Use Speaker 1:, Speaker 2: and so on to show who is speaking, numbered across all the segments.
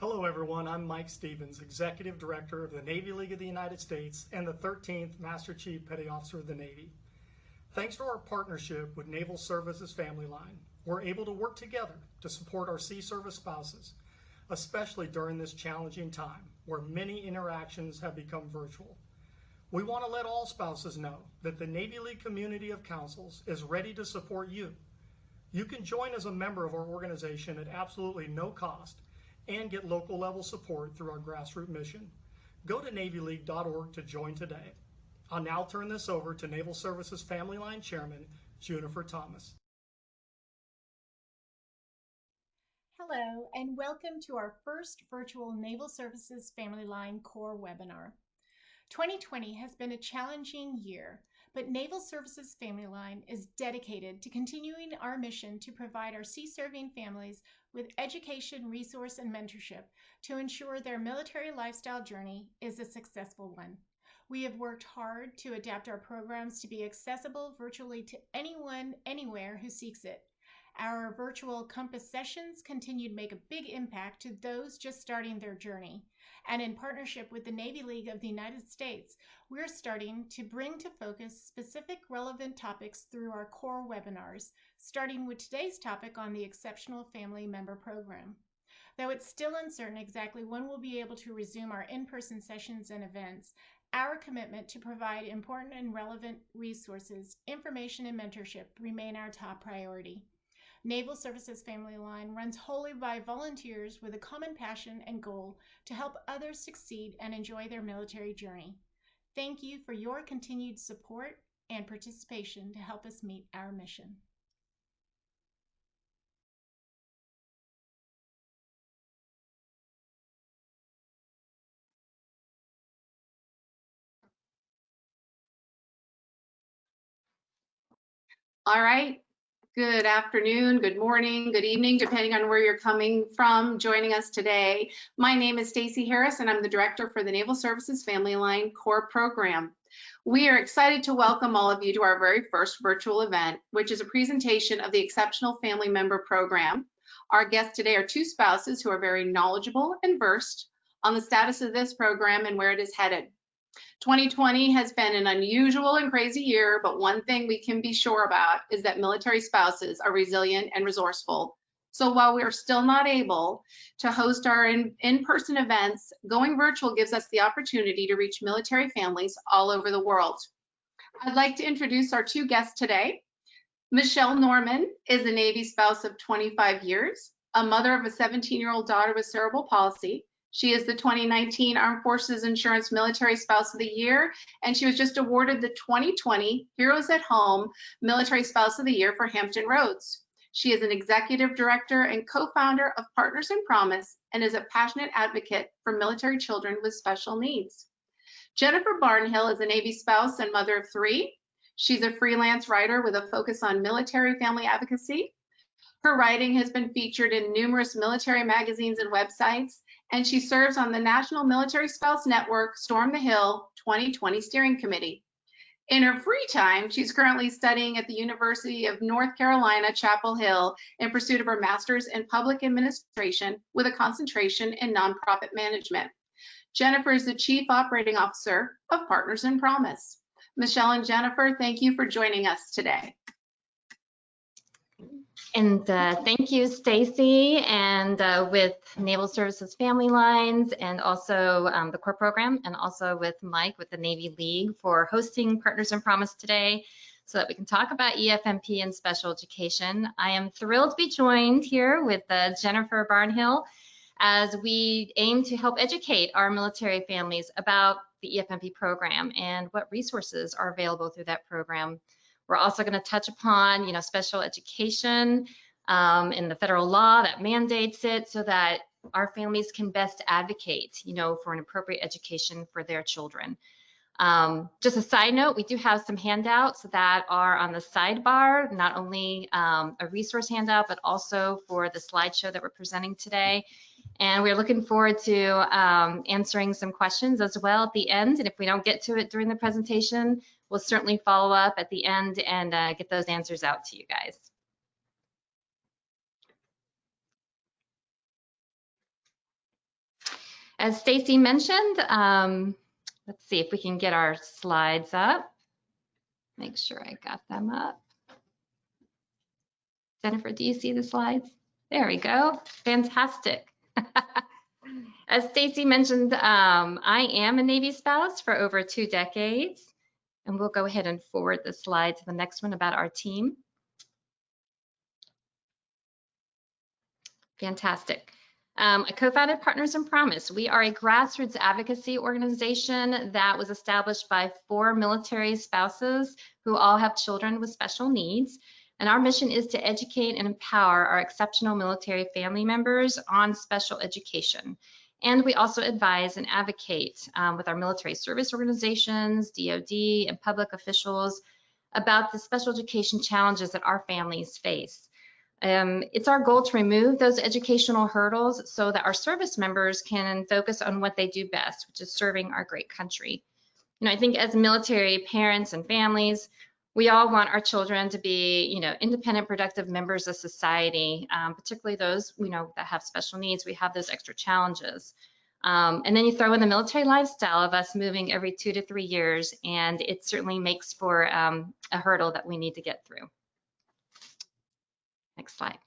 Speaker 1: Hello everyone, I'm Mike Stevens, Executive Director of the Navy League of the United States and the 13th Master Chief Petty Officer of the Navy. Thanks to our partnership with Naval Services FamilyLine, we're able to work together to support our Sea Service spouses, especially during this challenging time where many interactions have become virtual. We want to let all spouses know that the Navy League community of councils is ready to support you. You can join as a member of our organization at absolutely no cost and get local level support through our grassroots mission. Go to NavyLeague.org to join today. I'll now turn this over to Naval Services FamilyLine Chairman, Jennifer Thomas.
Speaker 2: Hello, and welcome to our first virtual Naval Services FamilyLine Core webinar. 2020 has been a challenging year, but Naval Services FamilyLine is dedicated to continuing our mission to provide our sea-serving families with education, resource, and mentorship to ensure their military lifestyle journey is a successful one. We have worked hard to adapt our programs to be accessible virtually to anyone, anywhere who seeks it. Our virtual Compass sessions continue to make a big impact to those just starting their journey. And in partnership with the Navy League of the United States, we're starting to bring to focus specific relevant topics through our core webinars, starting with today's topic on the Exceptional Family Member Program. Though it's still uncertain exactly when we'll be able to resume our in-person sessions and events, our commitment to provide important and relevant resources, information, and mentorship remain our top priority. Naval Services FamilyLine runs wholly by volunteers with a common passion and goal to help others succeed and enjoy their military journey. Thank you for your continued support and participation to help us meet our mission.
Speaker 3: All right. Good afternoon, good morning, good evening, depending on where you're coming from, joining us today. My name is Stacy Harris, and I'm the Director for the Naval Services FamilyLine Core Program. We are excited to welcome all of you to our very first virtual event, which is a presentation of the Exceptional Family Member Program. Our guests today are two spouses who are very knowledgeable and versed on the status of this program and where it is headed. 2020 has been an unusual and crazy year, but one thing we can be sure about is that military spouses are resilient and resourceful. So while we are still not able to host our in-person events, going virtual gives us the opportunity to reach military families all over the world. I'd like to introduce our two guests today. Michelle Norman is a Navy spouse of 25 years, a mother of a 17-year-old daughter with cerebral palsy. She is the 2019 Armed Forces Insurance Military Spouse of the Year, and she was just awarded the 2020 Heroes at Home Military Spouse of the Year for Hampton Roads. She is an executive director and co-founder of Partners in Promise and is a passionate advocate for military children with special needs. Jennifer Barnhill is a Navy spouse and mother of three. She's a freelance writer with a focus on military family advocacy. Her writing has been featured in numerous military magazines and websites, and she serves on the National Military Spouse Network Storm the Hill 2020 Steering Committee. In her free time, she's currently studying at the University of North Carolina, Chapel Hill in pursuit of her master's in public administration with a concentration in nonprofit management. Jennifer is the Chief Operating Officer of Partners in Promise. Michelle and Jennifer, thank you for joining us today.
Speaker 4: And thank you, Stacy, and with Naval Services FamilyLines and also the core program, and also with Mike with the Navy League for hosting Partners in Promise today so that we can talk about EFMP and special education. I am thrilled to be joined here with Jennifer Barnhill as we aim to help educate our military families about the EFMP program and what resources are available through that program. We're also going to touch upon, special education in the federal law that mandates it so that our families can best advocate, for an appropriate education for their children. Just a side note, we do have some handouts that are on the sidebar, not only a resource handout, but also for the slideshow that we're presenting today. And we're looking forward to answering some questions as well at the end. And if we don't get to it during the presentation, we'll certainly follow up at the end and get those answers out to you guys. As Stacy mentioned, let's see if we can get our slides up. Make sure I got them up. Jennifer, do you see the slides? There we go. Fantastic. As Stacy mentioned, I am a Navy spouse for over 2 decades, and we'll go ahead and forward the slide to the next one about our team. Fantastic. I co-founded Partners in Promise. We are a grassroots advocacy organization that was established by 4 military spouses who all have children with special needs. And our mission is to educate and empower our exceptional military family members on special education. And we also advise and advocate with our military service organizations, DoD, and public officials about the special education challenges that our families face. It's our goal to remove those educational hurdles so that our service members can focus on what they do best, which is serving our great country. You know, I think as military parents and families, we all want our children to be, you know, independent, productive members of society, particularly those, you know, that have special needs. We have those extra challenges. And then you throw in the military lifestyle of us moving every 2 to 3 years, and it certainly makes for a hurdle that we need to get through. Next slide.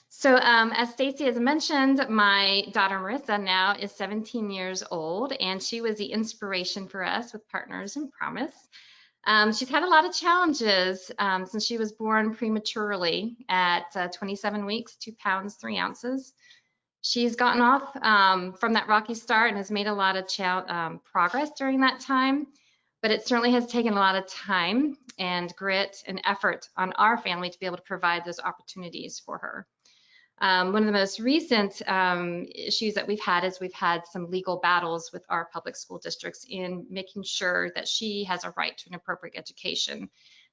Speaker 4: So as Stacy has mentioned, my daughter Marissa now is 17 years old, and she was the inspiration for us with Partners in Promise. She's had a lot of challenges since she was born prematurely at 27 weeks, 2 pounds, 3 ounces. She's gotten off from that rocky start and has made a lot of progress during that time. But it certainly has taken a lot of time and grit and effort on our family to be able to provide those opportunities for her. One of the most recent issues that we've had is we've had some legal battles with our public school districts in making sure that she has a right to an appropriate education.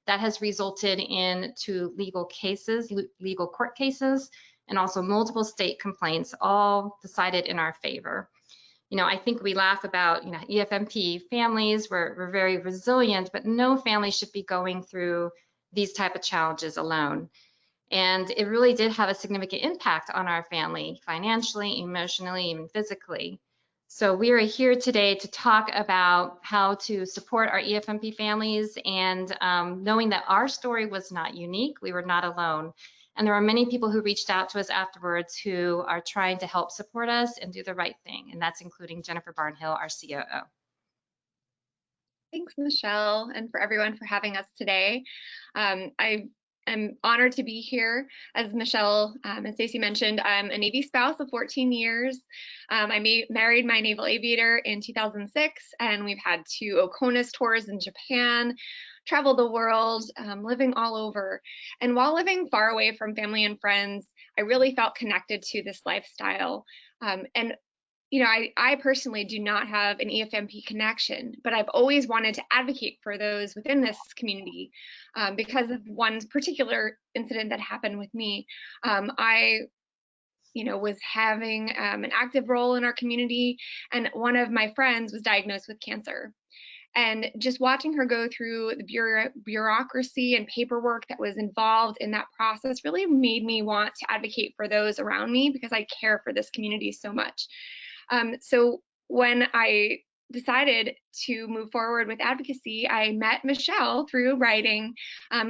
Speaker 4: That has resulted in 2 legal cases, legal court cases, and also multiple state complaints, all decided in our favor. You know, I think we laugh about, you know, EFMP families, we're very resilient, but no family should be going through these type of challenges alone. And it really did have a significant impact on our family, financially, emotionally, even physically. So we are here today to talk about how to support our EFMP families, and knowing that our story was not unique, we were not alone. And there are many people who reached out to us afterwards who are trying to help support us and do the right thing. And that's including Jennifer Barnhill, our COO.
Speaker 5: Thanks, Michelle, and for everyone for having us today. I am honored to be here. As Michelle and Stacy mentioned, I'm a Navy spouse of 14 years. I married my naval aviator in 2006, and we've had 2 OCONUS tours in Japan, traveled the world, living all over. And while living far away from family and friends, I really felt connected to this lifestyle. And you know, I personally do not have an EFMP connection, but I've always wanted to advocate for those within this community because of one particular incident that happened with me. I was having an active role in our community, and one of my friends was diagnosed with cancer. And just watching her go through the bureaucracy and paperwork that was involved in that process really made me want to advocate for those around me, because I care for this community so much. So when I decided to move forward with advocacy, I met Michelle through writing,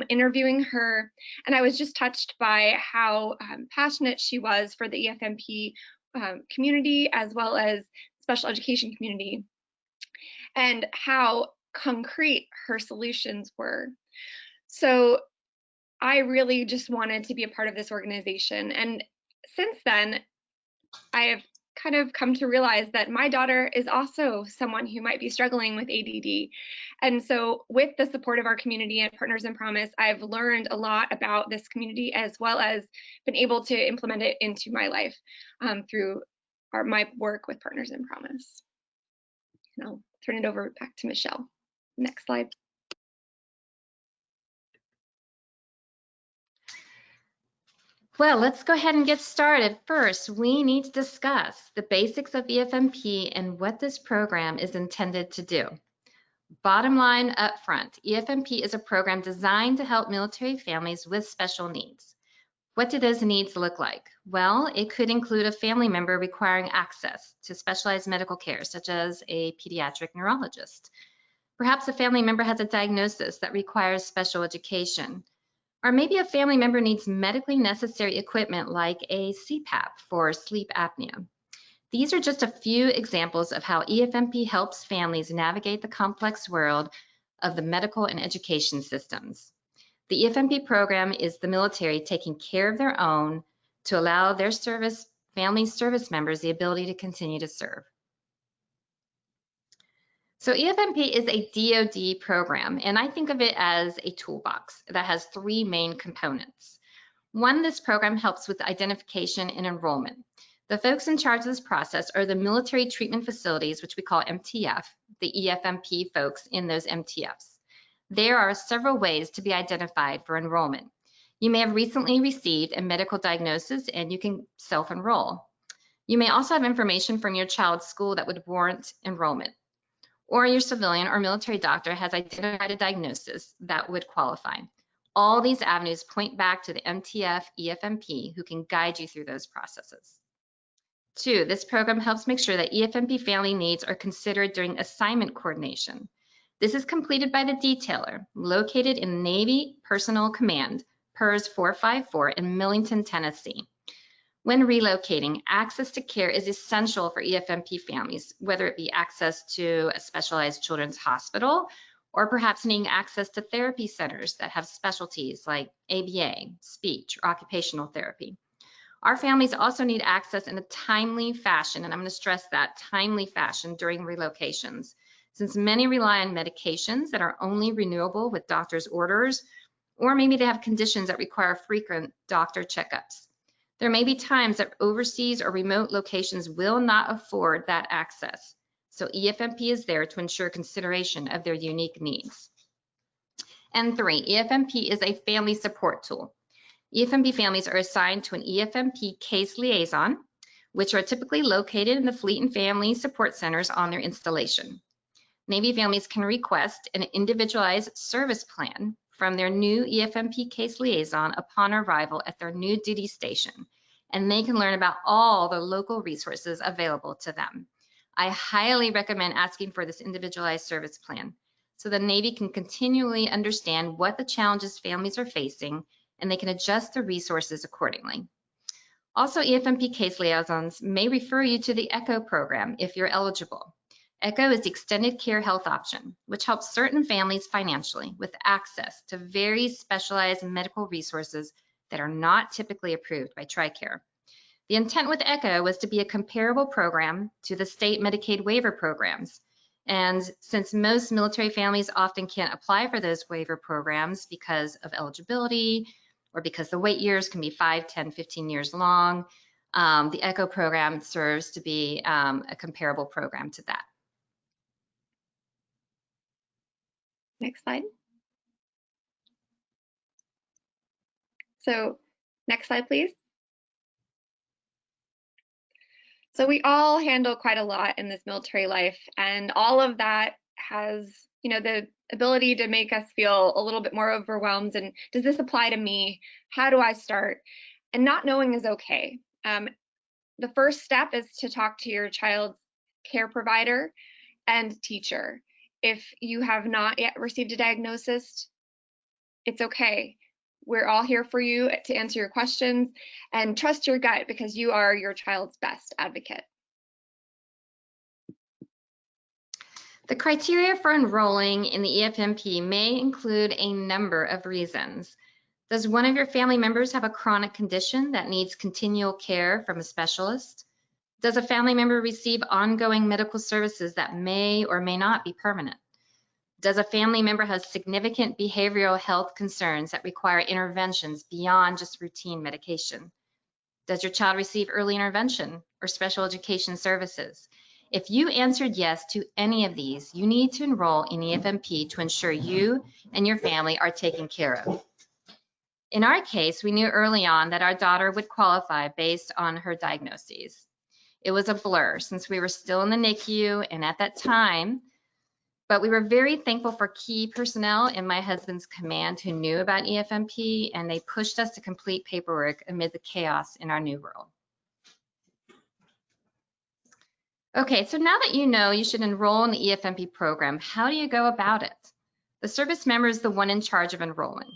Speaker 5: interviewing her, and I was just touched by how passionate she was for the EFMP community as well as special education community, and how concrete her solutions were. So I really just wanted to be a part of this organization. And since then, I have kind of come to realize that my daughter is also someone who might be struggling with ADD. And so with the support of our community at Partners in Promise, I've learned a lot about this community, as well as been able to implement it into my life through my work with Partners in Promise. And I'll turn it over back to Michelle. Next slide.
Speaker 4: Well, let's go ahead and get started. First, we need to discuss the basics of EFMP and what this program is intended to do. Bottom line up front, EFMP is a program designed to help military families with special needs. What do those needs look like? Well, it could include a family member requiring access to specialized medical care, such as a pediatric neurologist. Perhaps a family member has a diagnosis that requires special education. Or maybe a family member needs medically necessary equipment like a CPAP for sleep apnea. These are just a few examples of how EFMP helps families navigate the complex world of the medical and education systems. The EFMP program is the military taking care of their own to allow their family service members the ability to continue to serve. So EFMP is a DoD program, and I think of it as a toolbox that has three main components. One, this program helps with identification and enrollment. The folks in charge of this process are the military treatment facilities, which we call MTF, the EFMP folks in those MTFs. There are several ways to be identified for enrollment. You may have recently received a medical diagnosis and you can self-enroll. You may also have information from your child's school that would warrant enrollment. Or your civilian or military doctor has identified a diagnosis that would qualify. All these avenues point back to the MTF EFMP who can guide you through those processes. Two, this program helps make sure that EFMP family needs are considered during assignment coordination. This is completed by the detailer located in Navy Personnel Command, PERS 454 in Millington, Tennessee. When relocating, access to care is essential for EFMP families, whether it be access to a specialized children's hospital or perhaps needing access to therapy centers that have specialties like ABA, speech, or occupational therapy. Our families also need access in a timely fashion, and I'm going to stress that, timely fashion during relocations, since many rely on medications that are only renewable with doctor's orders, or maybe they have conditions that require frequent doctor checkups. There may be times that overseas or remote locations will not afford that access. So EFMP is there to ensure consideration of their unique needs. And three, EFMP is a family support tool. EFMP families are assigned to an EFMP case liaison, which are typically located in the Fleet and Family Support Centers on their installation. Navy families can request an individualized service plan from their new EFMP case liaison upon arrival at their new duty station, and they can learn about all the local resources available to them. I highly recommend asking for this individualized service plan so the Navy can continually understand what the challenges families are facing, and they can adjust the resources accordingly. Also, EFMP case liaisons may refer you to the ECHO program if you're eligible. ECHO is the Extended Care Health Option, which helps certain families financially with access to very specialized medical resources that are not typically approved by TRICARE. The intent with ECHO was to be a comparable program to the state Medicaid waiver programs. And since most military families often can't apply for those waiver programs because of eligibility or because the wait years can be 5, 10, 15 years long, the ECHO program serves to be a comparable program to that.
Speaker 5: Next slide. So next slide, please. So we all handle quite a lot in this military life, and all of that has, the ability to make us feel a little bit more overwhelmed. And does this apply to me? How do I start? And not knowing is okay. The first step is to talk to your child's care provider and teacher. If you have not yet received a diagnosis, it's okay. We're all here for you to answer your questions, and trust your gut because you are your child's best advocate.
Speaker 4: The criteria for enrolling in the EFMP may include a number of reasons. Does one of your family members have a chronic condition that needs continual care from a specialist? Does a family member receive ongoing medical services that may or may not be permanent? Does a family member have significant behavioral health concerns that require interventions beyond just routine medication? Does your child receive early intervention or special education services? If you answered yes to any of these, you need to enroll in EFMP to ensure you and your family are taken care of. In our case, we knew early on that our daughter would qualify based on her diagnoses. It was a blur since we were still in the NICU and at that time, But we were very thankful for key personnel in my husband's command who knew about EFMP, and they pushed us to complete paperwork amid the chaos in our new role. Okay, so now that you know you should enroll in the EFMP program, how do you go about it? The service member is the one in charge of enrolling.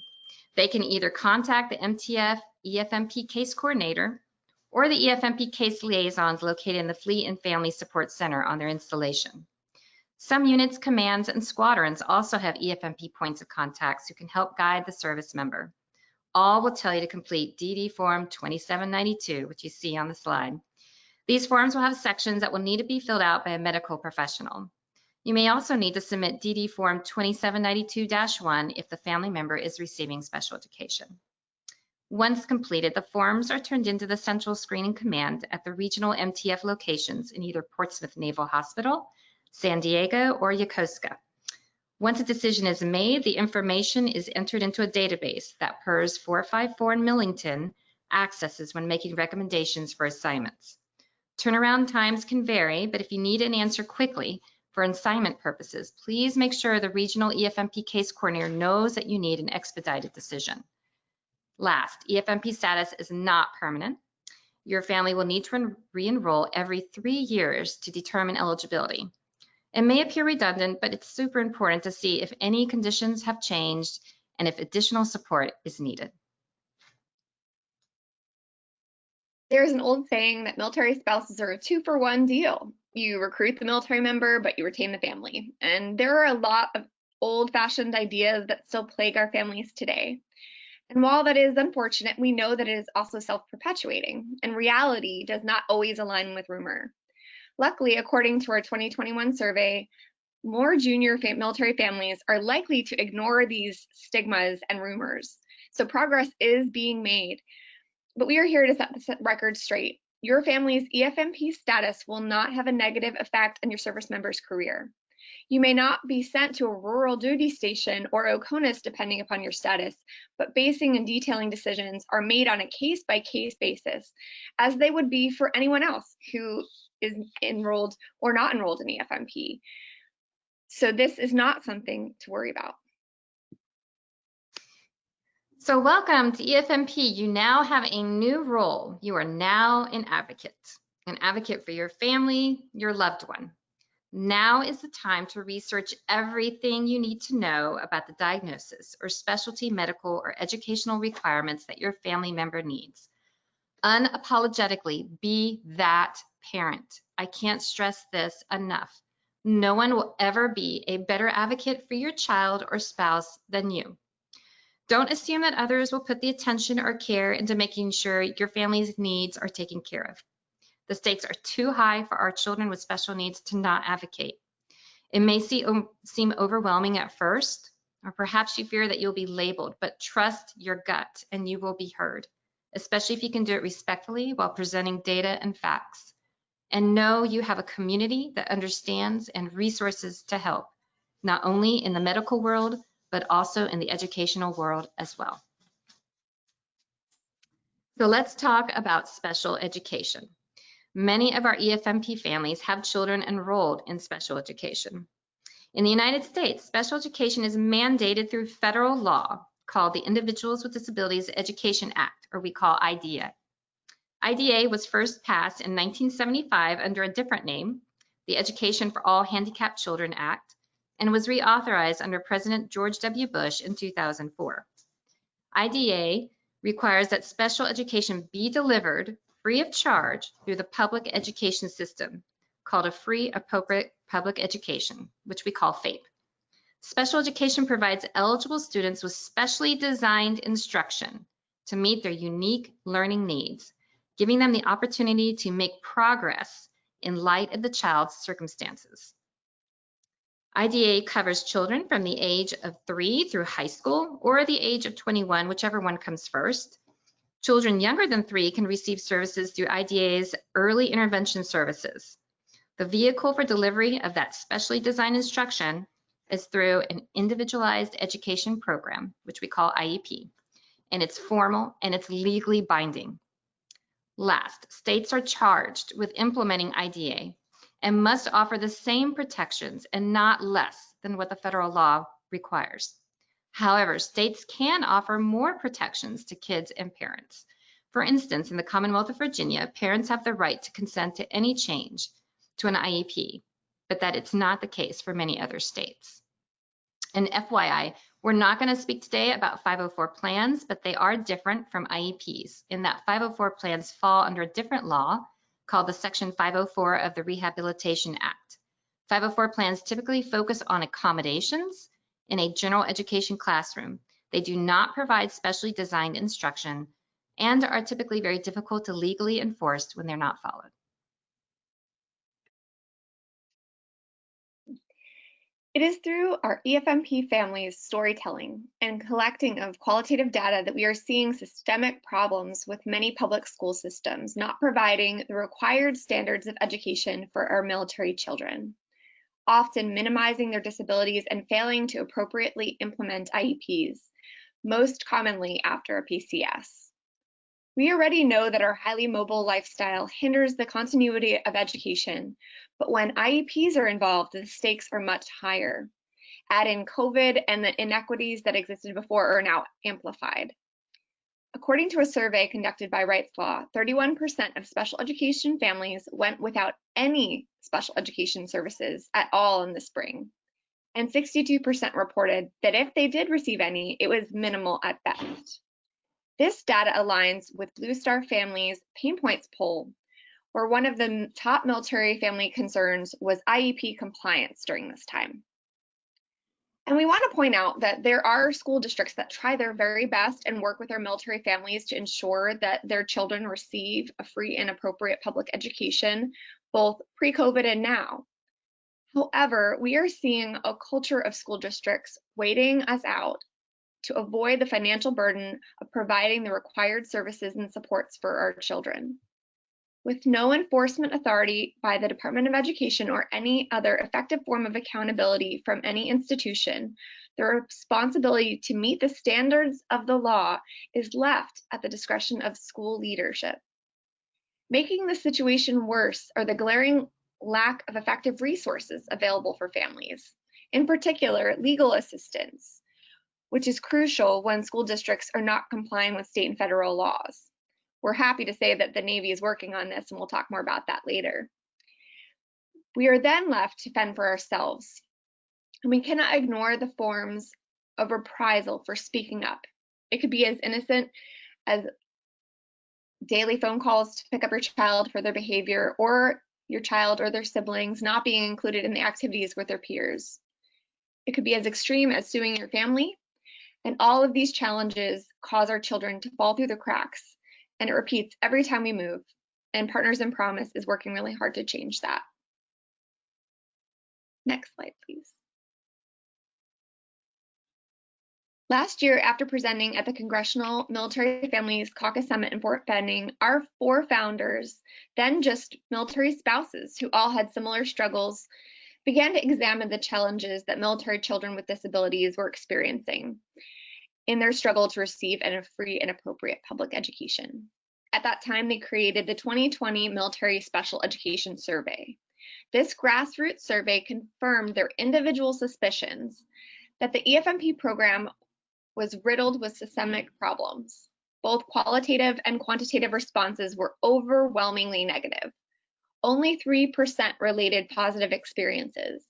Speaker 4: They can either contact the MTF EFMP case coordinator or the EFMP case liaisons located in the Fleet and Family Support Center on their installation. Some units, commands, and squadrons also have EFMP points of contacts who can help guide the service member. All will tell you to complete DD Form 2792, which you see on the slide. These forms will have sections that will need to be filled out by a medical professional. You may also need to submit DD Form 2792-1 if the family member is receiving special education. Once completed, the forms are turned into the Central Screening Command at the regional MTF locations in either Portsmouth Naval Hospital, San Diego, or Yokosuka. Once a decision is made, the information is entered into a database that PERS 454 in Millington accesses when making recommendations for assignments. Turnaround times can vary, but if you need an answer quickly for assignment purposes, please make sure the regional EFMP case coordinator knows that you need an expedited decision. Last, EFMP status is not permanent. Your family will need to re-enroll every 3 years to determine eligibility. It may appear redundant, but it's super important to see if any conditions have changed and if additional support is needed.
Speaker 5: There's an old saying that military spouses are a 2-for-1 deal. You recruit the military member, but you retain the family. And there are a lot of old-fashioned ideas that still plague our families today. And while that is unfortunate, we know that it is also self-perpetuating, and reality does not always align with rumor. Luckily, according to our 2021 survey, more junior military families are likely to ignore these stigmas and rumors. So progress is being made. But we are here to set the record straight. Your family's EFMP status will not have a negative effect on your service member's career. You may not be sent to a rural duty station or OCONUS depending upon your status, but basing and detailing decisions are made on a case-by-case basis, as they would be for anyone else who is enrolled or not enrolled in EFMP. So this is not something to worry about.
Speaker 4: So welcome to EFMP. You now have a new role. You are now an advocate for your family, your loved one. Now is the time to research everything you need to know about the diagnosis or specialty medical or educational requirements that your family member needs. Unapologetically be that parent. I can't stress this enough. No one will ever be a better advocate for your child or spouse than you. Don't assume that others will put the attention or care into making sure your family's needs are taken care of. The stakes are too high for our children with special needs to not advocate. It may seem overwhelming at first, or perhaps you fear that you'll be labeled, but trust your gut and you will be heard, especially if you can do it respectfully while presenting data and facts. And know you have a community that understands and resources to help, not only in the medical world, but also in the educational world as well. So let's talk about special education. Many of our EFMP families have children enrolled in special education. In the United States, special education is mandated through federal law called the Individuals with Disabilities Education Act, or we call IDEA. IDEA was first passed in 1975 under a different name, the Education for All Handicapped Children Act, and was reauthorized under President George W. Bush in 2004. IDEA requires that special education be delivered free of charge through the public education system, called a free appropriate public education, which we call FAPE. Special education provides eligible students with specially designed instruction to meet their unique learning needs, giving them the opportunity to make progress in light of the child's circumstances. IDEA covers children from the age of 3 through high school or the age of 21, whichever one comes first. Children younger than 3 can receive services through IDEA's early intervention services. The vehicle for delivery of that specially designed instruction is through an individualized education program, which we call IEP, and it's formal and it's legally binding. Last, states are charged with implementing IDEA, and must offer the same protections and not less than what the federal law requires. However, states can offer more protections to kids and parents. For instance, in the Commonwealth of Virginia, parents have the right to consent to any change to an IEP, but that it's not the case for many other states. And FYI, we're not going to speak today about 504 plans, but they are different from IEPs in that 504 plans fall under a different law called the Section 504 of the Rehabilitation Act. 504 plans typically focus on accommodations in a general education classroom. They do not provide specially designed instruction and are typically very difficult to legally enforce when they're not followed.
Speaker 5: It is through our EFMP family's storytelling and collecting of qualitative data that we are seeing systemic problems with many public school systems not providing the required standards of education for our military children, often minimizing their disabilities and failing to appropriately implement IEPs, most commonly after a PCS. We already know that our highly mobile lifestyle hinders the continuity of education, but when IEPs are involved, the stakes are much higher. Add in COVID and the inequities that existed before are now amplified. According to a survey conducted by Rights Law, 31% of special education families went without any special education services at all in the spring, and 62% reported that if they did receive any, it was minimal at best. This data aligns with Blue Star Family's Pain Points poll, where one of the top military family concerns was IEP compliance during this time. And we want to point out that there are school districts that try their very best and work with our military families to ensure that their children receive a free and appropriate public education, both pre-COVID and now. However, we are seeing a culture of school districts waiting us out to avoid the financial burden of providing the required services and supports for our children. With no enforcement authority by the Department of Education or any other effective form of accountability from any institution, the responsibility to meet the standards of the law is left at the discretion of school leadership. Making the situation worse are the glaring lack of effective resources available for families, in particular legal assistance, which is crucial when school districts are not complying with state and federal laws. We're happy to say that the Navy is working on this, and we'll talk more about that later. We are then left to fend for ourselves, and we cannot ignore the forms of reprisal for speaking up. It could be as innocent as daily phone calls to pick up your child for their behavior, or your child or their siblings not being included in the activities with their peers. It could be as extreme as suing your family, and all of these challenges cause our children to fall through the cracks, and it repeats every time we move, and Partners in Promise is working really hard to change that. Next slide, please. Last year, after presenting at the Congressional Military Families Caucus Summit in Fort Benning, our 4 founders, then just military spouses who all had similar struggles, began to examine the challenges that military children with disabilities were experiencing in their struggle to receive a free and appropriate public education. At that time, they created the 2020 Military Special Education Survey. This grassroots survey confirmed their individual suspicions that the EFMP program was riddled with systemic problems. Both qualitative and quantitative responses were overwhelmingly negative. Only 3% related positive experiences.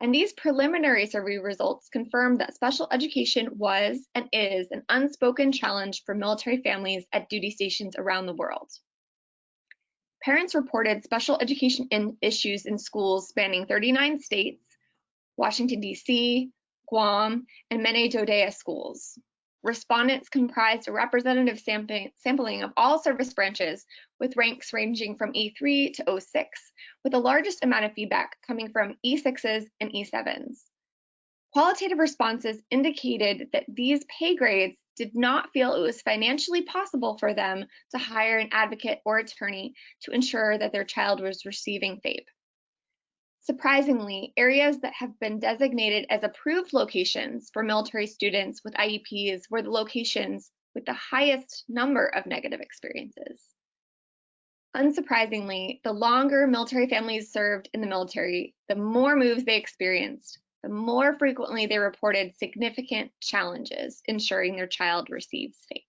Speaker 5: And these preliminary survey results confirmed that special education was and is an unspoken challenge for military families at duty stations around the world. Parents reported special education issues in schools spanning 39 states, Washington, D.C., Guam, and Menedodea schools. Respondents comprised a representative sampling of all service branches with ranks ranging from E3 to O6, with the largest amount of feedback coming from E6s and E7s. Qualitative responses indicated that these pay grades did not feel it was financially possible for them to hire an advocate or attorney to ensure that their child was receiving FAPE. Surprisingly, areas that have been designated as approved locations for military students with IEPs were the locations with the highest number of negative experiences. Unsurprisingly, the longer military families served in the military, the more moves they experienced, the more frequently they reported significant challenges ensuring their child receives FAPE.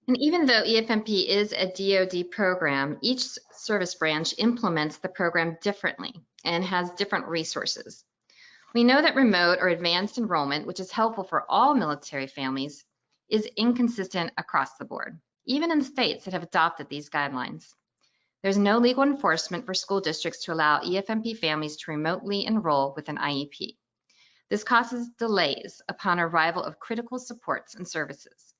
Speaker 4: And even though EFMP is a DoD program, each service branch implements the program differently and has different resources. We know that remote or advanced enrollment, which is helpful for all military families, is inconsistent across the board, even in states that have adopted these guidelines. There's no legal enforcement for school districts to allow EFMP families to remotely enroll with an IEP. This causes delays upon arrival of critical supports and services.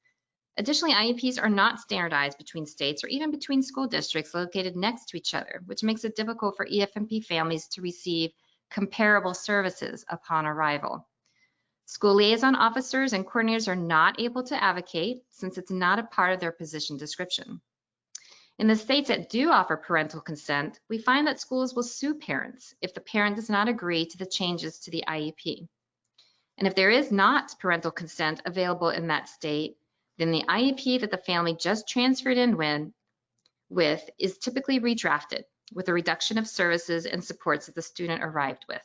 Speaker 4: Additionally, IEPs are not standardized between states or even between school districts located next to each other, which makes it difficult for EFMP families to receive comparable services upon arrival. School liaison officers and coordinators are not able to advocate since it's not a part of their position description. In the states that do offer parental consent, we find that schools will sue parents if the parent does not agree to the changes to the IEP. And if there is not parental consent available in that state, then the IEP that the family just transferred in with is typically redrafted with a reduction of services and supports that the student arrived with.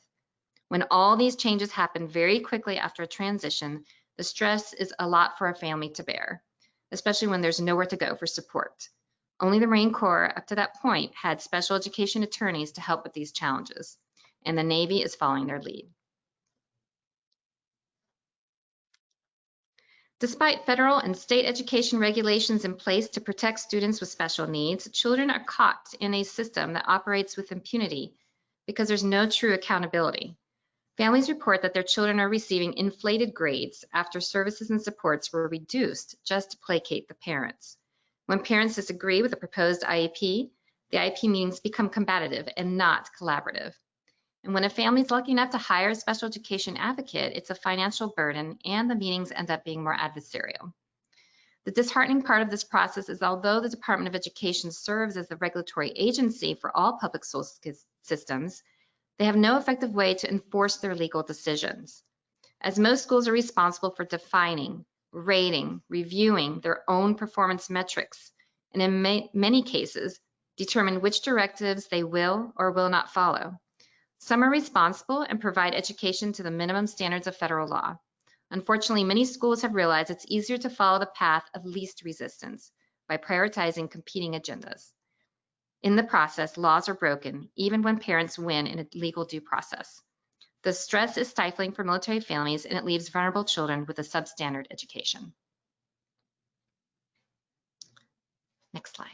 Speaker 4: When all these changes happen very quickly after a transition, the stress is a lot for a family to bear, especially when there's nowhere to go for support. Only the Marine Corps up to that point had special education attorneys to help with these challenges, and the Navy is following their lead. Despite federal and state education regulations in place to protect students with special needs, children are caught in a system that operates with impunity because there's no true accountability. Families report that their children are receiving inflated grades after services and supports were reduced just to placate the parents. When parents disagree with the proposed IEP, the IEP meetings become combative and not collaborative. And when a family is lucky enough to hire a special education advocate, it's a financial burden and the meetings end up being more adversarial. The disheartening part of this process is although the Department of Education serves as the regulatory agency for all public school systems, they have no effective way to enforce their legal decisions. As most schools are responsible for defining, rating, reviewing their own performance metrics, and in many cases, determine which directives they will or will not follow. Some are responsible and provide education to the minimum standards of federal law. Unfortunately, many schools have realized it's easier to follow the path of least resistance by prioritizing competing agendas. In the process, laws are broken, even when parents win in a legal due process. The stress is stifling for military families, and it leaves vulnerable children with a substandard education. Next slide.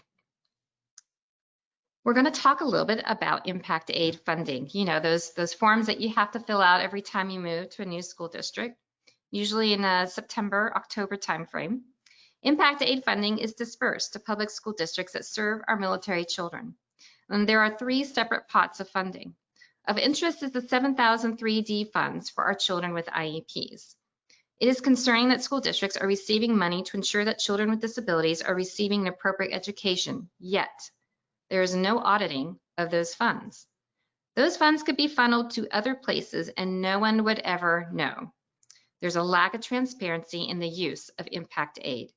Speaker 4: We're going to talk a little bit about impact aid funding. You know, those forms that you have to fill out every time you move to a new school district, usually in a September, October timeframe. Impact aid funding is dispersed to public school districts that serve our military children. And there are 3 separate pots of funding. Of interest is the 7003D funds for our children with IEPs. It is concerning that school districts are receiving money to ensure that children with disabilities are receiving an appropriate education, yet there is no auditing of those funds. Those funds could be funneled to other places and no one would ever know. There's a lack of transparency in the use of impact aid.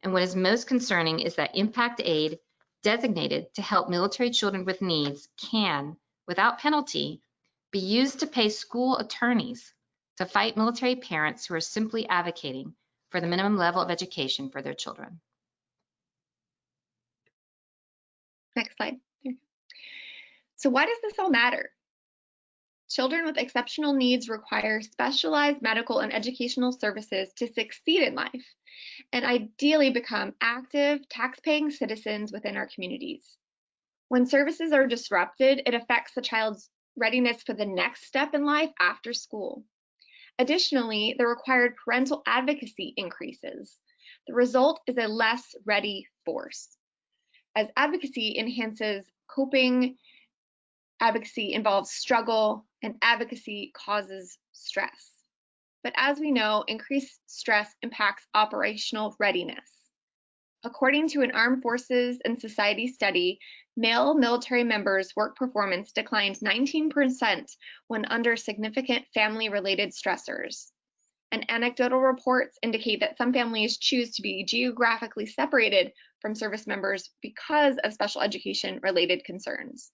Speaker 4: And what is most concerning is that impact aid designated to help military children with needs can, without penalty, be used to pay school attorneys to fight military parents who are simply advocating for the minimum level of education for their children.
Speaker 5: Next slide. So why does this all matter? Children with exceptional needs require specialized medical and educational services to succeed in life and ideally become active, tax-paying citizens within our communities. When services are disrupted, it affects the child's readiness for the next step in life after school. Additionally, the required parental advocacy increases. The result is a less ready force. As advocacy enhances coping, advocacy involves struggle, and advocacy causes stress. But as we know, increased stress impacts operational readiness. According to an Armed Forces and Society study, male military members' work performance declined 19% when under significant family-related stressors. and anecdotal reports indicate that some families choose to be geographically separated from service members because of special education related concerns.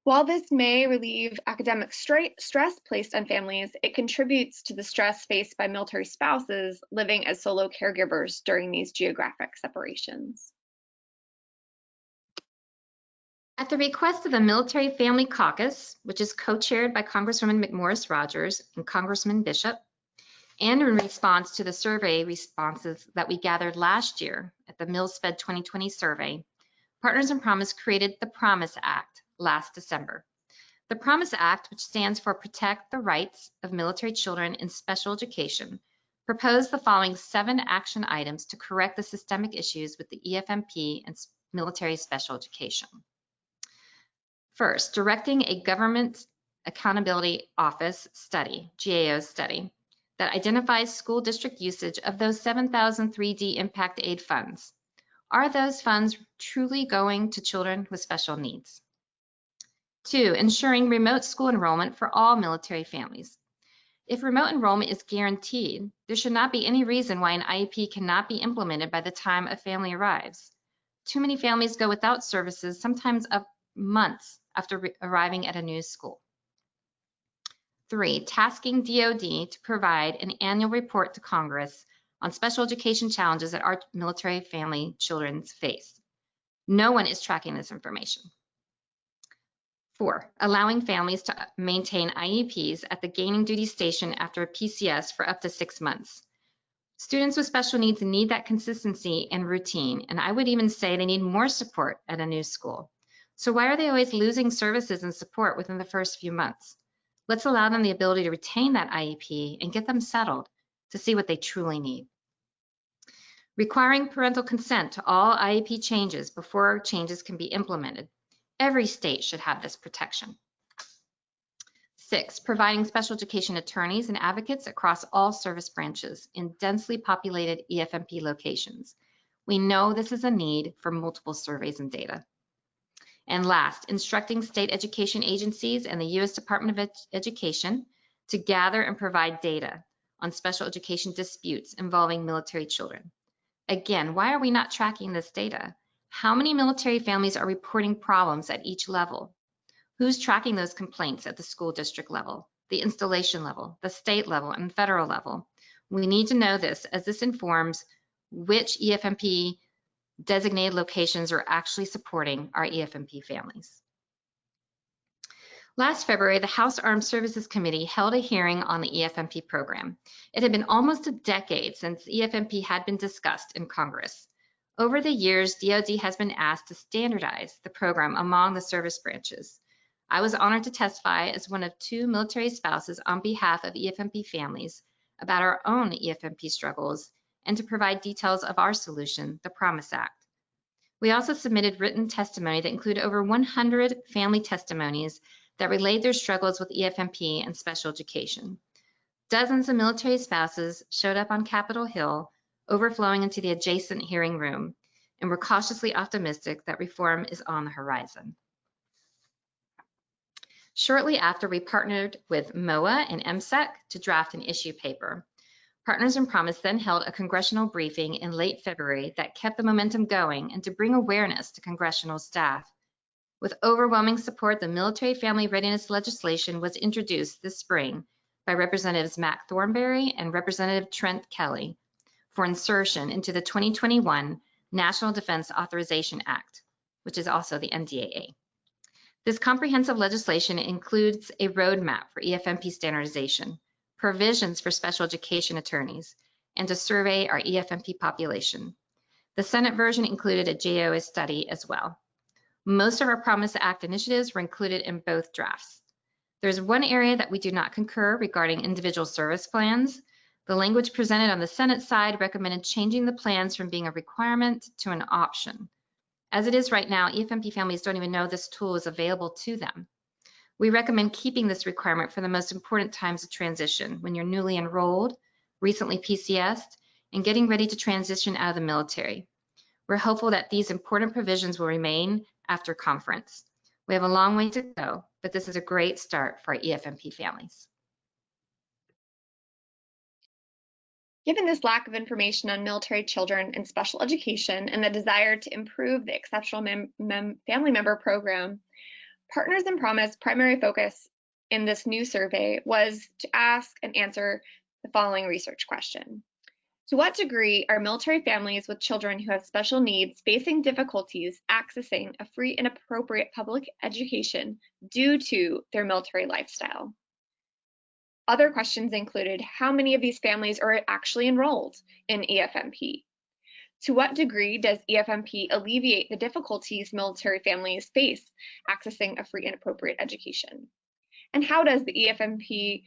Speaker 5: While this may relieve academic stress placed on families, it contributes to the stress faced by military spouses living as solo caregivers during these geographic separations.
Speaker 4: At the request of the Military Family Caucus, which is co-chaired by Congresswoman McMorris Rodgers and Congressman Bishop, and in response to the survey responses that we gathered last year at the MilsFed 2020 survey, Partners in Promise created the Promise Act last December. The Promise Act, which stands for Protect the Rights of Military Children in Special Education, proposed the following 7 action items to correct the systemic issues with the EFMP and military special education. First, directing a Government Accountability Office study, GAO study, that identifies school district usage of those 7,000 3D impact aid funds. Are those funds truly going to children with special needs? 2, ensuring remote school enrollment for all military families. If remote enrollment is guaranteed, there should not be any reason why an IEP cannot be implemented by the time a family arrives. Too many families go without services, sometimes up months after arriving at a new school. 3, tasking DoD to provide an annual report to Congress on special education challenges that our military family children face. No one is tracking this information. 4, allowing families to maintain IEPs at the gaining duty station after a PCS for up to 6 months. Students with special needs need that consistency and routine, and I would even say they need more support at a new school. So why are they always losing services and support within the first few months? Let's allow them the ability to retain that IEP and get them settled to see what they truly need. Requiring parental consent to all IEP changes before changes can be implemented. Every state should have this protection. 6, providing special education attorneys and advocates across all service branches in densely populated EFMP locations. We know this is a need for multiple surveys and data. And last, instructing state education agencies and the U.S. Department of Education to gather and provide data on special education disputes involving military children. Again, why are we not tracking this data? How many military families are reporting problems at each level? Who's tracking those complaints at the school district level, the installation level, the state level, and federal level? We need to know this, as this informs which EFMP designated locations are actually supporting our EFMP families. Last February, the House Armed Services Committee held a hearing on the EFMP program. It had been almost a decade since EFMP had been discussed in Congress. Over the years, DoD has been asked to standardize the program among the service branches. I was honored to testify as one of 2 military spouses on behalf of EFMP families about our own EFMP struggles and to provide details of our solution, the Promise Act. We also submitted written testimony that included over 100 family testimonies that relayed their struggles with EFMP and special education. Dozens of military spouses showed up on Capitol Hill, overflowing into the adjacent hearing room, and were cautiously optimistic that reform is on the horizon. Shortly after, we partnered with MOA and MSEC to draft an issue paper. Partners in Promise then held a congressional briefing in late February that kept the momentum going and to bring awareness to congressional staff. With overwhelming support, the military family readiness legislation was introduced this spring by Representatives Matt Thornberry and Representative Trent Kelly for insertion into the 2021 National Defense Authorization Act, which is also the NDAA. This comprehensive legislation includes a roadmap for EFMP standardization, provisions for special education attorneys, and to survey our EFMP population. The Senate version included a GAO study as well. Most of our Promise Act initiatives were included in both drafts. There's one area that we do not concur regarding individual service plans. The language presented on the Senate side recommended changing the plans from being a requirement to an option. As it is right now, EFMP families don't even know this tool is available to them. We recommend keeping this requirement for the most important times of transition, when you're newly enrolled, recently PCS'd, and getting ready to transition out of the military. We're hopeful that these important provisions will remain after conference. We have a long way to go, but this is a great start for our EFMP families.
Speaker 5: Given this lack of information on military children and special education and the desire to improve the Exceptional Family Member Program, Partners in Promise primary focus in this new survey was to ask and answer the following research question. To what degree are military families with children who have special needs facing difficulties accessing a free and appropriate public education due to their military lifestyle? Other questions included how many of these families are actually enrolled in EFMP? To what degree does EFMP alleviate the difficulties military families face accessing a free and appropriate education? And how does the EFMP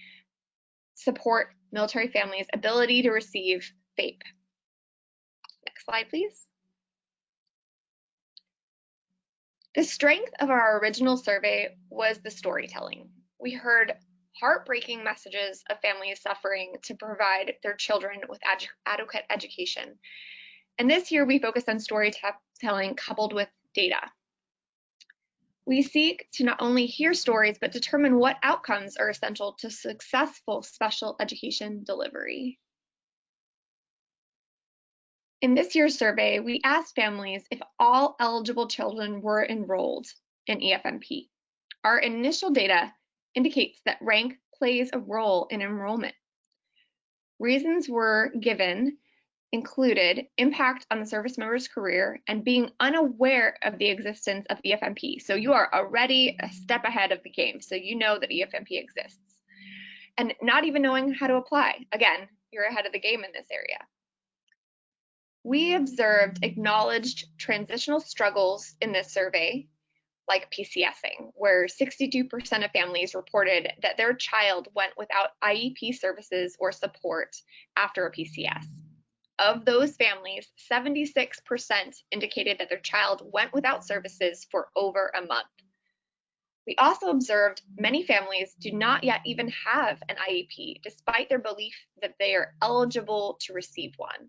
Speaker 5: support military families' ability to receive FAPE? Next slide, please. The strength of our original survey was the storytelling. We heard heartbreaking messages of families suffering to provide their children with adequate education. And this year we focused on storytelling coupled with data. We seek to not only hear stories, but determine what outcomes are essential to successful special education delivery. In this year's survey, we asked families if all eligible children were enrolled in EFMP. Our initial data indicates that rank plays a role in enrollment. Reasons were given included impact on the service member's career and being unaware of the existence of EFMP. So you are already a step ahead of the game. So you know that EFMP exists. And not even knowing how to apply. Again, you're ahead of the game in this area. We observed acknowledged transitional struggles in this survey, like PCSing, where 62% of families reported that their child went without IEP services or support after a PCS. Of those families, 76% indicated that their child went without services for over a month. We also observed many families do not yet even have an IEP, despite their belief that they are eligible to receive one.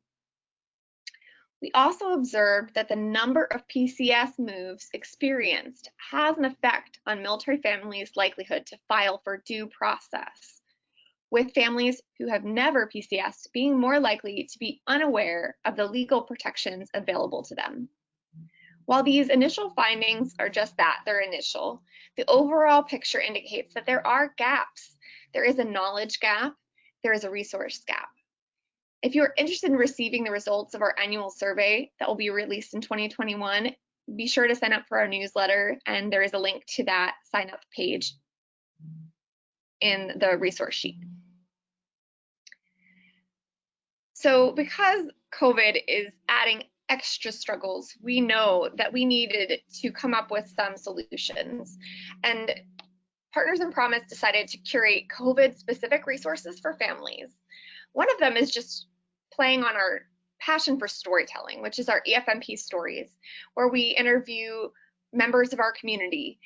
Speaker 5: We also observed that the number of PCS moves experienced has an effect on military families' likelihood to file for due process, with families who have never PCSed being more likely to be unaware of the legal protections available to them. While these initial findings are just that, they're initial, the overall picture indicates that there are gaps. There is a knowledge gap, there is a resource gap. If you're interested in receiving the results of our annual survey that will be released in 2021, be sure to sign up for our newsletter, and there is a link to that sign up page in the resource sheet. So because COVID is adding extra struggles, we know that we needed to come up with some solutions. And Partners in Promise decided to curate COVID-specific resources for families. One of them is just playing on our passion for storytelling, which is our EFMP stories, where we interview members of our community,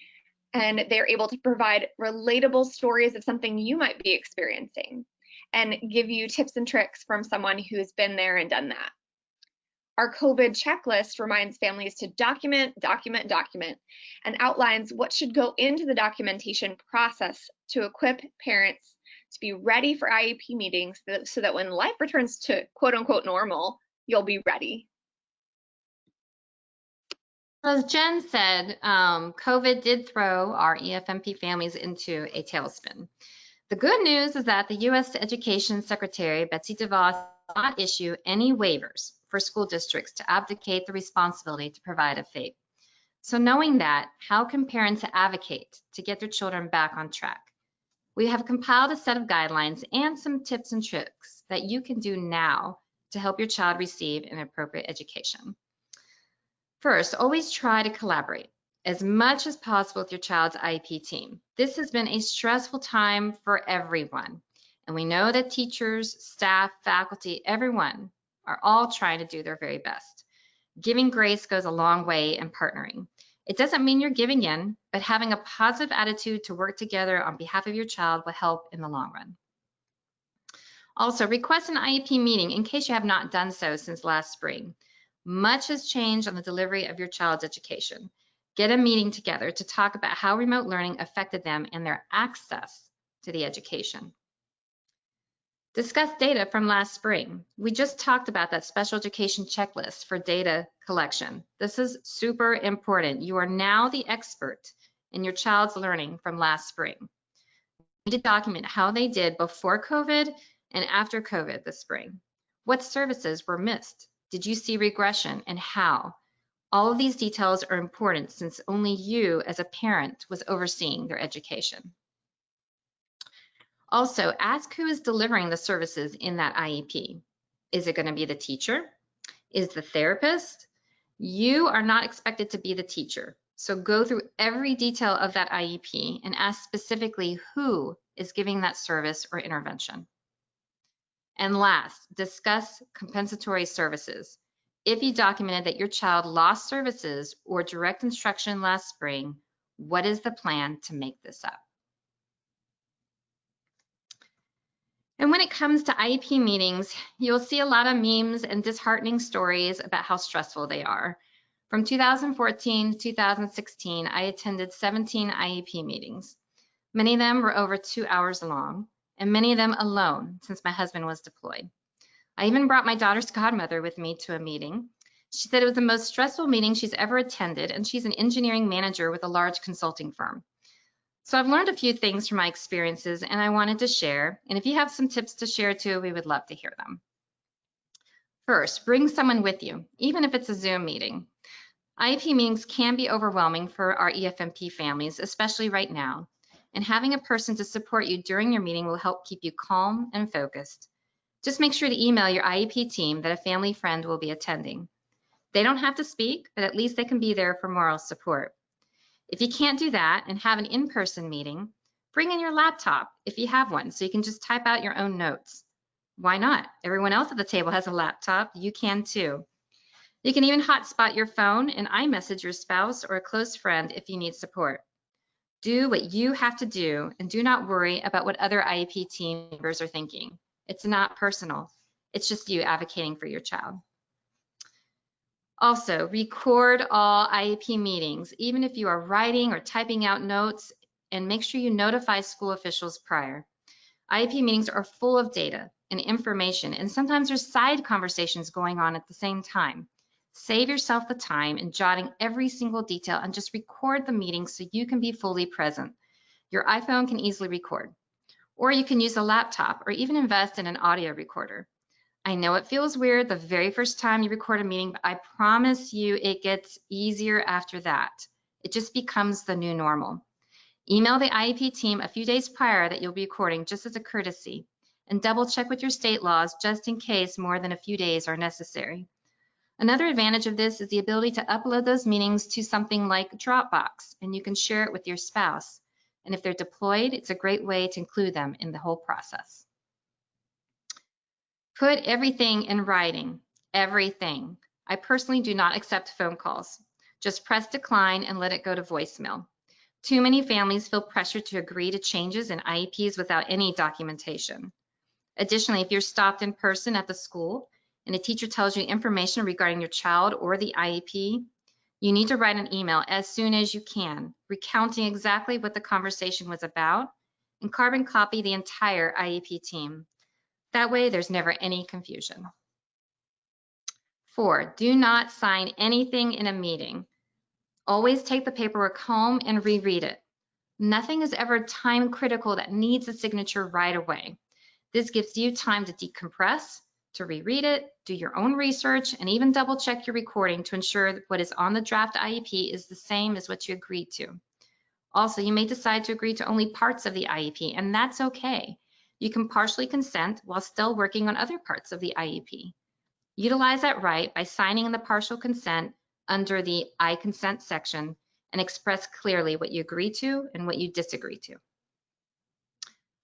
Speaker 5: and they're able to provide relatable stories of something you might be experiencing and give you tips and tricks from someone who has been there and done that. Our COVID checklist reminds families to document, and outlines what should go into the documentation process to equip parents to be ready for IEP meetings so that when life returns to quote unquote normal, you'll be ready.
Speaker 4: As Jen said, COVID did throw our EFMP families into a tailspin. The good news is that the U.S. Education Secretary, Betsy DeVos, did not issue any waivers for school districts to abdicate the responsibility to provide a FAPE. So knowing that, how can parents advocate to get their children back on track? We have compiled a set of guidelines and some tips and tricks that you can do now to help your child receive an appropriate education. First, always try to collaborate as much as possible with your child's IEP team. This has been a stressful time for everyone, and we know that teachers, staff, faculty, everyone are all trying to do their very best. Giving grace goes a long way in partnering. It doesn't mean you're giving in, but having a positive attitude to work together on behalf of your child will help in the long run. Also, request an IEP meeting in case you have not done so since last spring. Much has changed on the delivery of your child's education. Get a meeting together to talk about how remote learning affected them and their access to the education. Discuss data from last spring. We just talked about that special education checklist for data collection. This is super important. You are now the expert in your child's learning from last spring. You need to document how they did before COVID and after COVID this spring. What services were missed? Did you see regression, and how? All of these details are important since only you as a parent was overseeing their education. Also, ask who is delivering the services in that IEP. Is it going to be the teacher? Is the therapist? You are not expected to be the teacher. So go through every detail of that IEP and ask specifically who is giving that service or intervention. And last, discuss compensatory services. If you documented that your child lost services or direct instruction last spring, what is the plan to make this up? And when it comes to IEP meetings, you'll see a lot of memes and disheartening stories about how stressful they are. From 2014 to 2016, I attended 17 IEP meetings. Many of them were over 2 hours long, and many of them alone since my husband was deployed. I even brought my daughter's godmother with me to a meeting. She said it was the most stressful meeting she's ever attended, and she's an engineering manager with a large consulting firm. So I've learned a few things from my experiences, and I wanted to share. And if you have some tips to share too, we would love to hear them. First, bring someone with you, even if it's a Zoom meeting. IEP meetings can be overwhelming for our EFMP families, especially right now. And having a person to support you during your meeting will help keep you calm and focused. Just make sure to email your IEP team that a family friend will be attending. They don't have to speak, but at least they can be there for moral support. If you can't do that and have an in-person meeting, bring in your laptop if you have one, so you can just type out your own notes. Why not? Everyone else at the table has a laptop. You can too. You can even hotspot your phone and iMessage your spouse or a close friend if you need support. Do what you have to do and do not worry about what other IEP team members are thinking. It's not personal. It's just you advocating for your child. Also, record all IEP meetings, even if you are writing or typing out notes, and make sure you notify school officials prior. IEP meetings are full of data and information, and sometimes there's side conversations going on at the same time. Save yourself the time in jotting every single detail and just record the meeting so you can be fully present. Your iPhone can easily record, or you can use a laptop or even invest in an audio recorder. I know it feels weird the very first time you record a meeting, but I promise you it gets easier after that. It just becomes the new normal. Email the IEP team a few days prior that you'll be recording just as a courtesy, and double check with your state laws just in case more than a few days are necessary. Another advantage of this is the ability to upload those meetings to something like Dropbox, and you can share it with your spouse. And if they're deployed, it's a great way to include them in the whole process. Put everything in writing, everything. I personally do not accept phone calls. Just press decline and let it go to voicemail. Too many families feel pressure to agree to changes in IEPs without any documentation. Additionally, if you're stopped in person at the school and a teacher tells you information regarding your child or the IEP, you need to write an email as soon as you can, recounting exactly what the conversation was about, and carbon copy the entire IEP team. That way, there's never any confusion. 4, do not sign anything in a meeting. Always take the paperwork home and reread it. Nothing is ever time critical that needs a signature right away. This gives you time to decompress, to reread it, do your own research, and even double check your recording to ensure that what is on the draft IEP is the same as what you agreed to. Also, you may decide to agree to only parts of the IEP, and that's okay. You can partially consent while still working on other parts of the IEP. Utilize that right by signing in the partial consent under the I consent section and express clearly what you agree to and what you disagree to.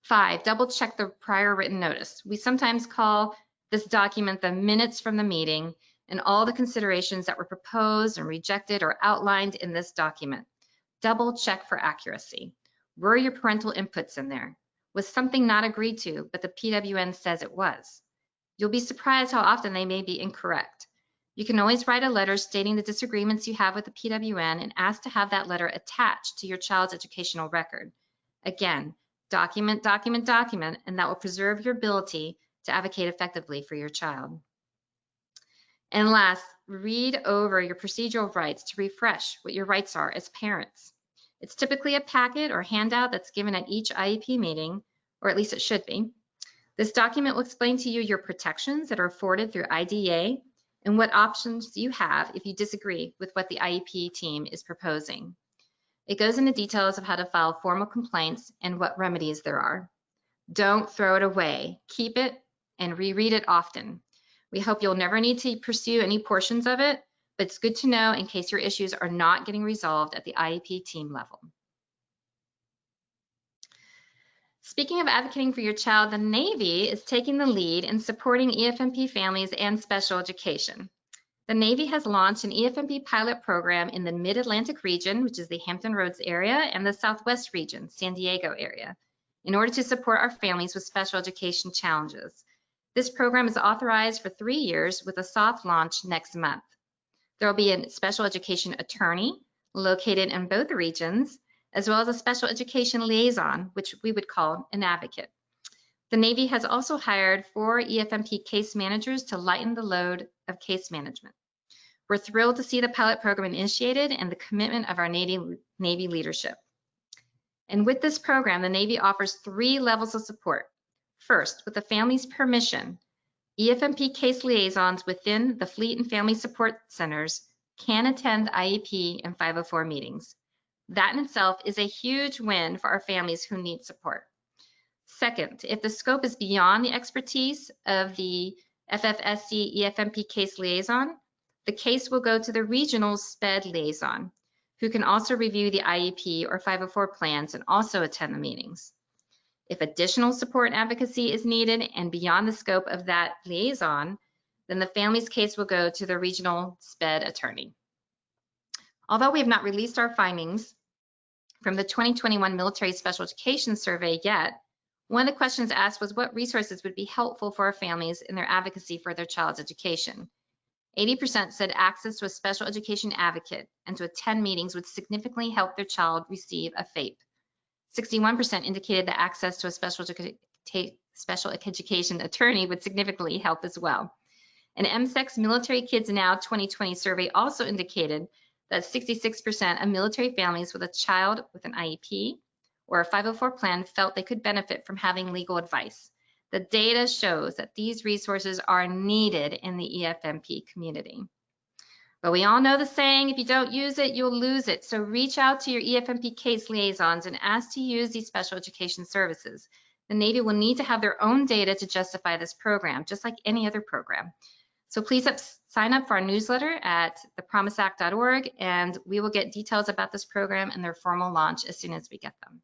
Speaker 4: 5, double check the prior written notice. We sometimes call this document the minutes from the meeting, and all the considerations that were proposed and rejected are outlined in this document. Double check for accuracy. Were your parental inputs in there? Was something not agreed to, but the PWN says it was? You'll be surprised how often they may be incorrect. You can always write a letter stating the disagreements you have with the PWN and ask to have that letter attached to your child's educational record. Again, Document, document, document, and that will preserve your ability to advocate effectively for your child. And last, read over your procedural rights to refresh what your rights are as parents. It's typically a packet or handout that's given at each IEP meeting, or at least it should be. This document will explain to you your protections that are afforded through IDA and what options you have if you disagree with what the IEP team is proposing. It goes into details of how to file formal complaints and what remedies there are. Don't throw it away. Keep it and reread it often. We hope you'll never need to pursue any portions of it, but it's good to know in case your issues are not getting resolved at the IEP team level. Speaking of advocating for your child, the Navy is taking the lead in supporting EFMP families and special education. The Navy has launched an EFMP pilot program in the Mid-Atlantic region, which is the Hampton Roads area, and the Southwest region, San Diego area, in order to support our families with special education challenges. This program is authorized for 3 years with a soft launch next month. There will be a special education attorney located in both regions, as well as a special education liaison, which we would call an advocate. The Navy has also hired 4 EFMP case managers to lighten the load of case management. We're thrilled to see the pilot program initiated and the commitment of our Navy leadership. And with this program, the Navy offers 3 levels of support. First, with the family's permission, EFMP case liaisons within the Fleet and Family Support Centers can attend IEP and 504 meetings. That in itself is a huge win for our families who need support. Second, if the scope is beyond the expertise of the FFSC EFMP case liaison, the case will go to the regional SPED liaison, who can also review the IEP or 504 plans and also attend the meetings. If additional support and advocacy is needed and beyond the scope of that liaison, then the family's case will go to the regional SPED attorney. Although we have not released our findings from the 2021 Military Special Education Survey yet, one of the questions asked was what resources would be helpful for our families in their advocacy for their child's education. 80% said access to a special education advocate and to attend meetings would significantly help their child receive a FAPE. 61% indicated that access to a special education attorney would significantly help as well. An MSEC's Military Kids Now 2020 survey also indicated that 66% of military families with a child with an IEP or a 504 plan felt they could benefit from having legal advice. The data shows that these resources are needed in the EFMP community. But we all know the saying, if you don't use it, you'll lose it. So reach out to your EFMP case liaisons and ask to use these special education services. The Navy will need to have their own data to justify this program, just like any other program. So please sign up for our newsletter at thepromiseact.org, and we will get details about this program and their formal launch as soon as we get them.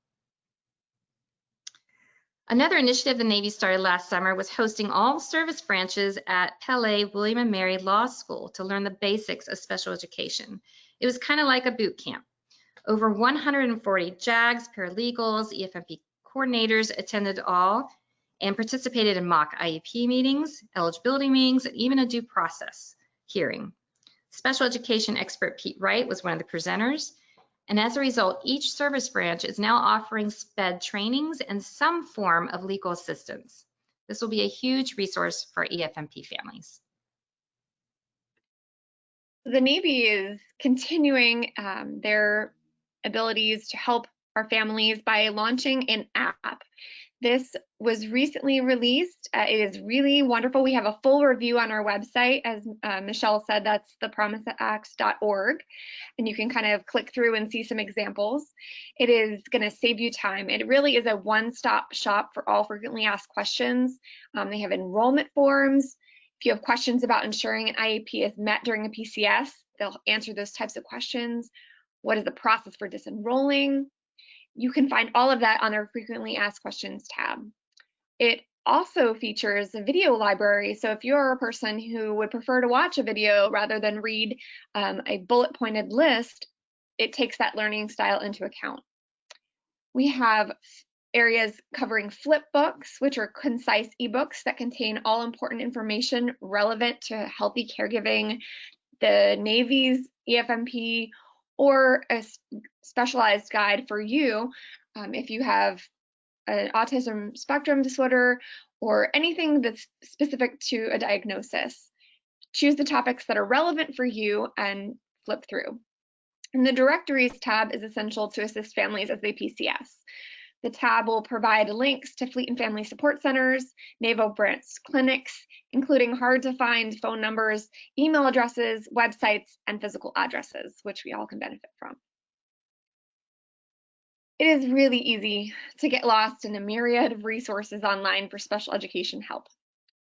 Speaker 4: Another initiative the Navy started last summer was hosting all service branches at Pele William & Mary Law School to learn the basics of special education. It was kind of like a boot camp. Over 140 JAGs, paralegals, EFMP coordinators attended all and participated in mock IEP meetings, eligibility meetings, and even a due process hearing. Special education expert Pete Wright was one of the presenters. And as a result, each service branch is now offering SPED trainings and some form of legal assistance. This will be a huge resource for EFMP families.
Speaker 5: The Navy is continuing their abilities to help our families by launching an app. This was recently released. It is really wonderful. We have a full review on our website. As Michelle said, that's thepromiseact.org. And you can kind of click through and see some examples. It is going to save you time. It really is a one-stop shop for all frequently asked questions. They have enrollment forms. If you have questions about ensuring an IEP is met during a PCS, they'll answer those types of questions. What is the process for disenrolling? You can find all of that on their frequently asked questions tab. It also features a video library. So if you're a person who would prefer to watch a video rather than read a bullet pointed list, it takes that learning style into account. We have areas covering flip books, which are concise ebooks that contain all important information relevant to healthy caregiving, the Navy's EFMP, or a specialized guide for you if you have an autism spectrum disorder, or anything that's specific to a diagnosis. Choose the topics that are relevant for you and flip through. And the Directories tab is essential to assist families as they PCS. The tab will provide links to Fleet and Family Support Centers, Naval branch clinics, including hard-to-find phone numbers, email addresses, websites, and physical addresses, which we all can benefit from. It is really easy to get lost in a myriad of resources online for special education help.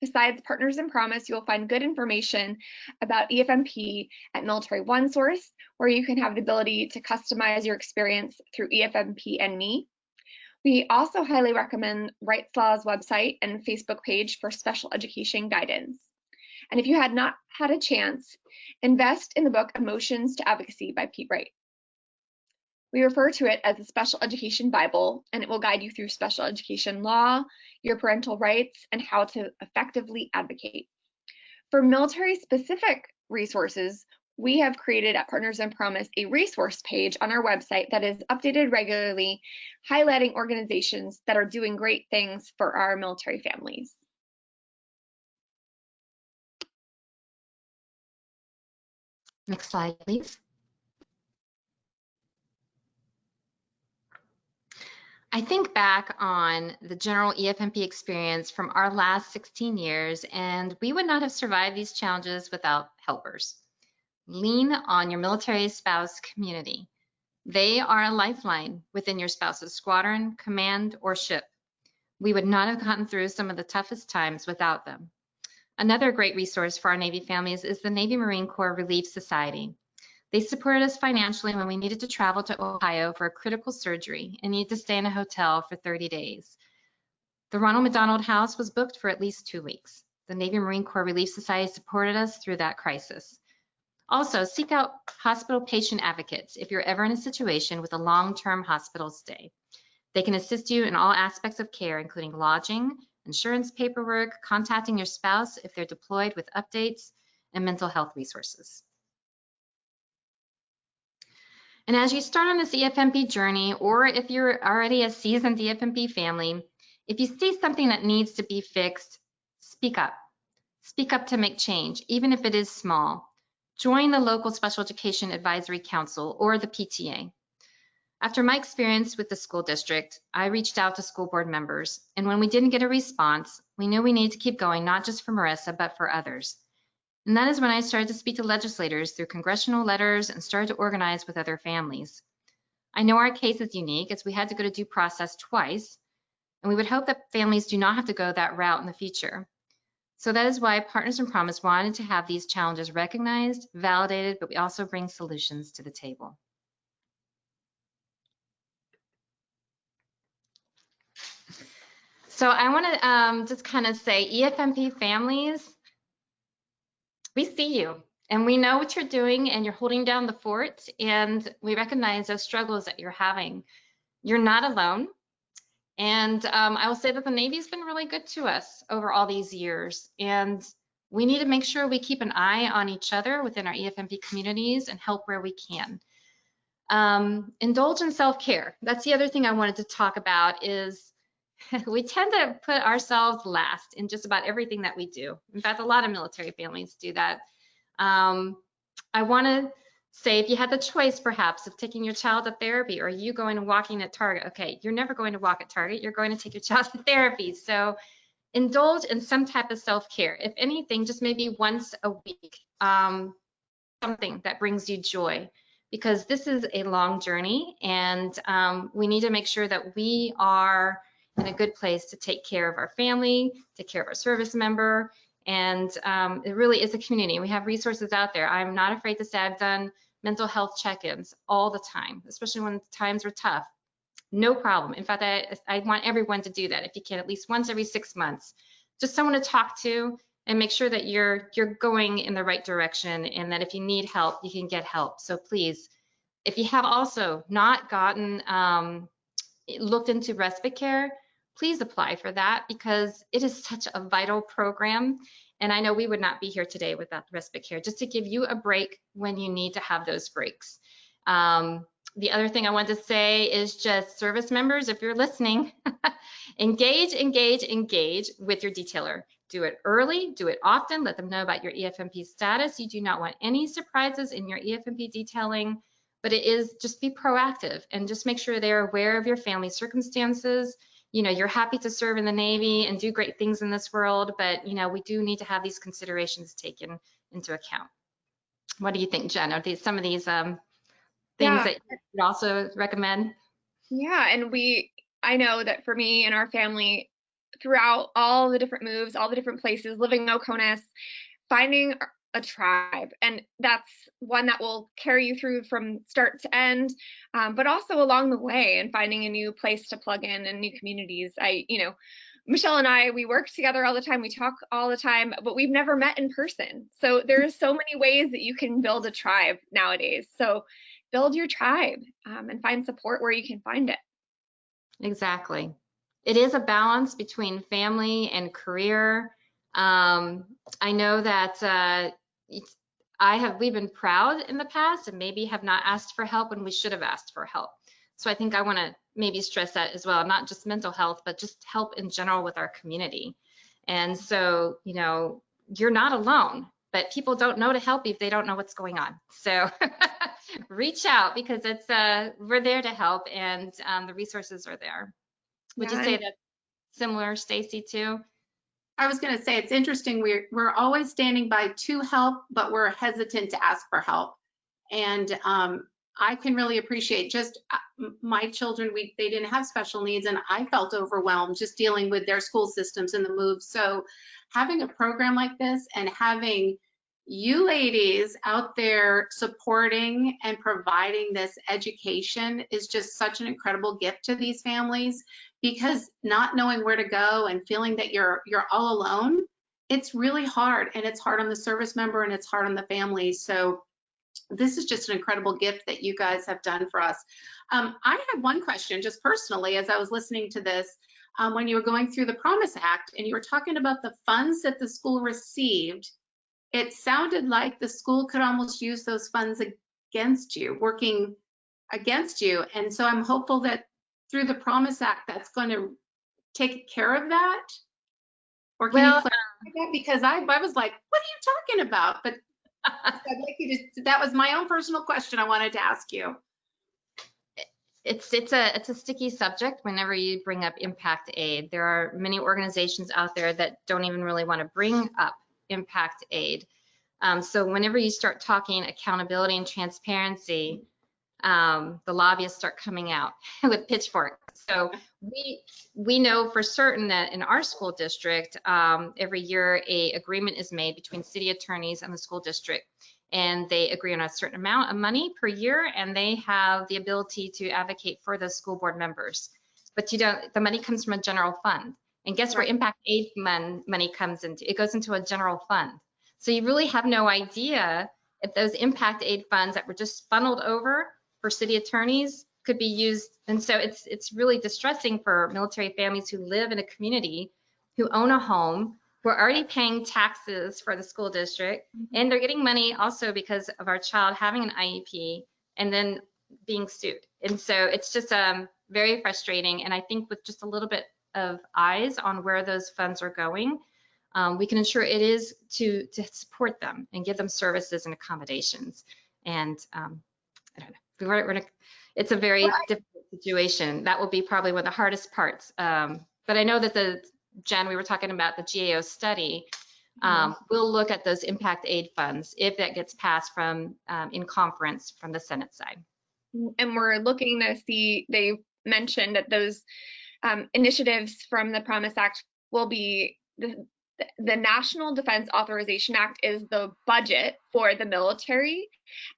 Speaker 5: Besides Partners in Promise, you will find good information about EFMP at Military OneSource, where you can have the ability to customize your experience through EFMP and Me. We also highly recommend Rights Law's website and Facebook page for special education guidance. And if you had not had a chance, invest in the book Emotions to Advocacy by Pete Wright. We refer to it as the Special Education Bible, and it will guide you through special education law, your parental rights, and how to effectively advocate. For military-specific resources, we have created at Partners in Promise a resource page on our website that is updated regularly, highlighting organizations that are doing great things for our military families.
Speaker 4: Next slide, please. I think back on the general EFMP experience from our last 16 years, and we would not have survived these challenges without helpers. Lean on your military spouse community. They are a lifeline within your spouse's squadron, command, or ship. We would not have gotten through some of the toughest times without them. Another great resource for our Navy families is the Navy Marine Corps Relief Society. They supported us financially when we needed to travel to Ohio for a critical surgery and needed to stay in a hotel for 30 days. The Ronald McDonald House was booked for at least 2 weeks. The Navy Marine Corps Relief Society supported us through that crisis. Also, seek out hospital patient advocates if you're ever in a situation with a long-term hospital stay. They can assist you in all aspects of care, including lodging, insurance paperwork, contacting your spouse if they're deployed with updates, and mental health resources. And as you start on this EFMP journey, or if you're already a seasoned EFMP family, if you see something that needs to be fixed, speak up. Speak up to make change, even if it is small. Join the local Special Education Advisory Council or the PTA. After my experience with the school district, I reached out to school board members, and when we didn't get a response, we knew we needed to keep going, not just for Marissa, but for others. And that is when I started to speak to legislators through congressional letters and started to organize with other families. I know our case is unique as we had to go to due process twice, and we would hope that families do not have to go that route in the future. So that is why Partners in Promise wanted to have these challenges recognized, validated, but we also bring solutions to the table. So I want to just kind of say, EFMP families, we see you and we know what you're doing and you're holding down the fort, and we recognize those struggles that you're having. You're not alone. And I will say that the Navy's been really good to us over all these years, and we need to make sure we keep an eye on each other within our EFMP communities and help where we can. Indulge in self-care. That's the other thing I wanted to talk about is we tend to put ourselves last in just about everything that we do. In fact, a lot of military families do that. I want to say, if you had the choice perhaps of taking your child to therapy or you going and walking at Target, okay, you're never going to walk at Target, you're going to take your child to therapy. So indulge in some type of self-care. If anything, just maybe once a week, something that brings you joy, because this is a long journey, and we need to make sure that we are in a good place to take care of our family, take care of our service member, and it really is a community. We have resources out there. I'm not afraid to say I've done mental health check-ins all the time, especially when times are tough. No problem. In fact, I want everyone to do that if you can, at least once every 6 months. Just someone to talk to and make sure that you're going in the right direction, and that if you need help, you can get help. So please, if you have also not gotten looked into respite care, please apply for that, because it is such a vital program. And I know we would not be here today without respite care, just to give you a break when you need to have those breaks. The other thing I want to say is just service members, if you're listening, Engage, engage, engage with your detailer. Do it early, do it often, let them know about your EFMP status. You do not want any surprises in your EFMP detailing, but it is just be proactive and just make sure they're aware of your family circumstances. You know, you're happy to serve in the Navy and do great things in this world, but you know, we do need to have these considerations taken into account. What do you think, Jen? Are these some of these things that you would also recommend?
Speaker 5: Yeah, and I know that for me and our family, throughout all the different moves, all the different places, living in Oconus, finding a tribe, and that's one that will carry you through from start to end, but also along the way, and finding a new place to plug in and new communities. Michelle and I, we work together all the time, we talk all the time, but we've never met in person. So there's so many ways that you can build a tribe nowadays. So build your tribe and find support where you can find it.
Speaker 4: Exactly. It is a balance between family and career. I know that we've been proud in the past and maybe have not asked for help when we should have asked for help. So I think I want to maybe stress that as well, not just mental health, but just help in general with our community. And so, you know, you're not alone, but people don't know to help you if they don't know what's going on. So reach out, because it's we're there to help, and the resources are there. Would you say that's similar, Stacy, too?
Speaker 3: I was going to say, it's interesting. We're always standing by to help, but we're hesitant to ask for help. And I can really appreciate just my children. They didn't have special needs, and I felt overwhelmed just dealing with their school systems and the move. So having a program like this and having you ladies out there supporting and providing this education is just such an incredible gift to these families, because not knowing where to go and feeling that you're all alone, it's really hard, and it's hard on the service member and it's hard on the family. So this is just an incredible gift that you guys have done for us. I had one question just personally as I was listening to this. When you were going through the Promise Act and you were talking about the funds that the school received, it sounded like the school could almost use those funds against you, working against you. And so I'm hopeful that through the Promise Act, that's going to take care of that. Or can you clarify that? Because I was like, what are you talking about? But I'd like you to, that was my own personal question I wanted to ask you.
Speaker 4: It's a sticky subject whenever you bring up impact aid. There are many organizations out there that don't even really want to bring up impact aid. So whenever you start talking accountability and transparency, the lobbyists start coming out with pitchforks. So we know for certain that in our school district, every year a agreement is made between city attorneys and the school district, and they agree on a certain amount of money per year, and they have the ability to advocate for the school board members. But the money comes from a general fund, and guess where impact aid money comes into? It goes into a general fund. So you really have no idea if those impact aid funds that were just funneled over for city attorneys could be used. And so it's really distressing for military families who live in a community, who own a home, who are already paying taxes for the school district, and they're getting money also because of our child having an IEP and then being sued. And so it's just very frustrating. And I think with just a little bit of eyes on where those funds are going, we can ensure it is to support them and give them services and accommodations. And I don't know, it's a very difficult situation. That will be probably one of the hardest parts. But I know that Jen, we were talking about the GAO study. We'll look at those impact aid funds if that gets passed from in conference from the Senate side.
Speaker 5: And we're looking to see, they mentioned that those initiatives from the Promise Act will be the National Defense Authorization Act is the budget for the military,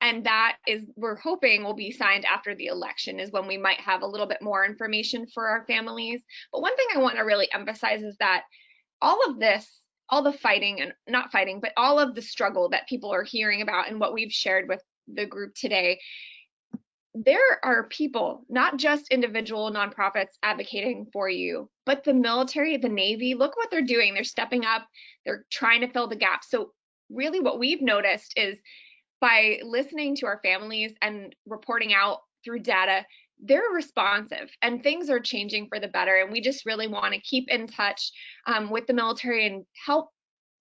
Speaker 5: and that is, we're hoping, will be signed after the election, is when we might have a little bit more information for our families. But one thing I want to really emphasize is that all of this, all the fighting, and not fighting, but all of the struggle that people are hearing about and what we've shared with the group today, there are people, not just individual nonprofits advocating for you, but the military, the Navy. Look what they're doing. They're stepping up. They're trying to fill the gap. So really what we've noticed is by listening to our families and reporting out through data, they're responsive and things are changing for the better. And we just really want to keep in touch with the military and help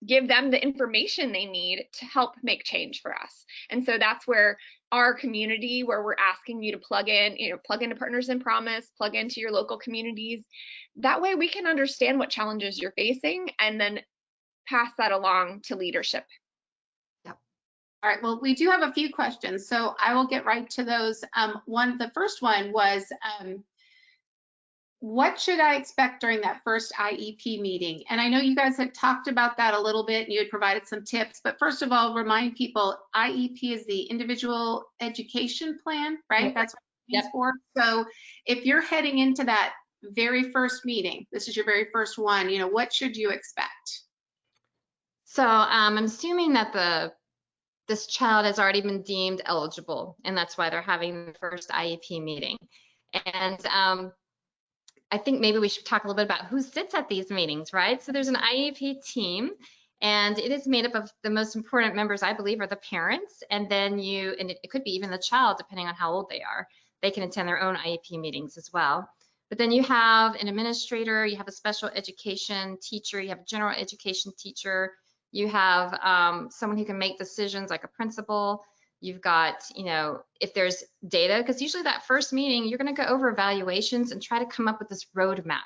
Speaker 5: give them the information they need to help make change for us. And so that's where our community, where we're asking you to plug in, plug into Partners in Promise, plug into your local communities. That way we can understand what challenges you're facing and then pass that along to leadership.
Speaker 3: Yep. All right, well, we do have a few questions, so I will get right to those. The first one was, what should I expect during that first IEP meeting? And I know you guys had talked about that a little bit and you had provided some tips, but first of all, remind people, IEP is the individual education plan, right?
Speaker 4: Yep.
Speaker 3: That's what it stands for. So if you're heading into that very first meeting, this is your very first one, what should you expect?
Speaker 4: So I'm assuming that this child has already been deemed eligible, and that's why they're having the first IEP meeting. And I think maybe we should talk a little bit about who sits at these meetings, right? So there's an IEP team, and it is made up of the most important members, I believe, are the parents, and then it could be even the child, depending on how old they are. They can attend their own IEP meetings as well. But then you have an administrator, you have a special education teacher, you have a general education teacher, you have someone who can make decisions like a principal. You've got, if there's data, because usually that first meeting, you're going to go over evaluations and try to come up with this roadmap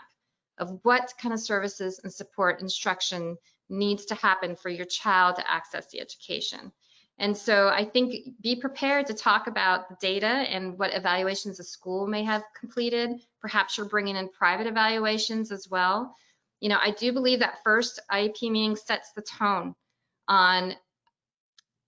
Speaker 4: of what kind of services and support instruction needs to happen for your child to access the education. And so I think be prepared to talk about the data and what evaluations the school may have completed. Perhaps you're bringing in private evaluations as well. I do believe that first IEP meeting sets the tone on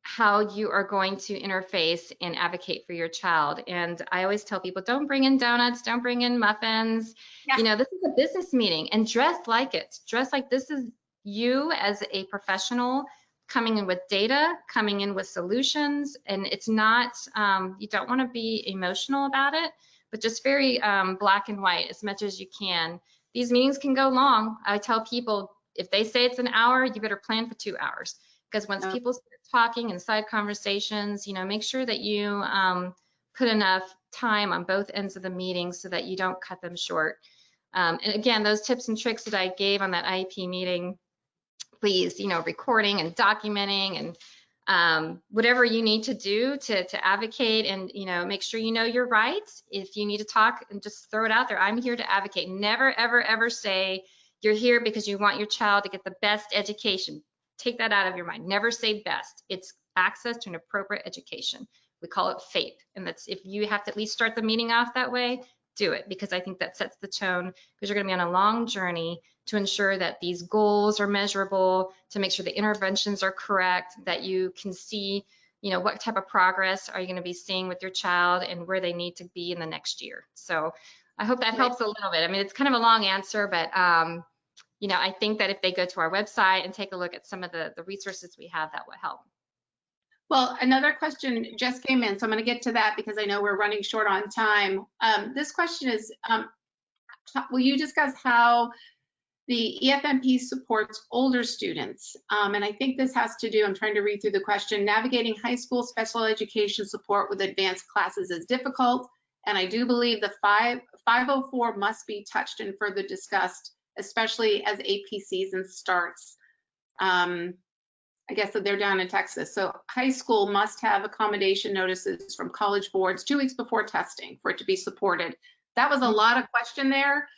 Speaker 4: how you are going to interface and advocate for your child. And I always tell people, don't bring in donuts, don't bring in muffins. Yeah. This is a business meeting, and dress like it. Dress like this is you as a professional coming in with data, coming in with solutions. And it's not, you don't want to be emotional about it, but just very black and white as much as you can. These meetings can go long. I tell people, if they say it's an hour, you better plan for 2 hours. Because once people start talking and side conversations, make sure that you put enough time on both ends of the meeting so that you don't cut them short. And again, those tips and tricks that I gave on that IEP meeting, please, recording and documenting and whatever you need to do to advocate and, make sure you know your rights. If you need to talk, and just throw it out there. I'm here to advocate. Never, ever, ever say you're here because you want your child to get the best education. Take that out of your mind. Never say best. It's access to an appropriate education. We call it FAPE. And that's, if you have to at least start the meeting off that way, do it, because I think that sets the tone, because you're going to be on a long journey to ensure that these goals are measurable, to make sure the interventions are correct, that you can see, what type of progress are you going to be seeing with your child and where they need to be in the next year. So I hope that helps a little bit. I mean, it's kind of a long answer, but I think that if they go to our website and take a look at some of the resources we have, that will help.
Speaker 3: Well, another question just came in, so I'm going to get to that because I know we're running short on time. This question is, will you discuss how the EFMP supports older students? And I think this has to do, I'm trying to read through the question, navigating high school special education support with advanced classes is difficult. And I do believe the 504 must be touched and further discussed, especially as AP season starts. I guess that they're down in Texas. So high school must have accommodation notices from college boards 2 weeks before testing for it to be supported. That was a lot of question there.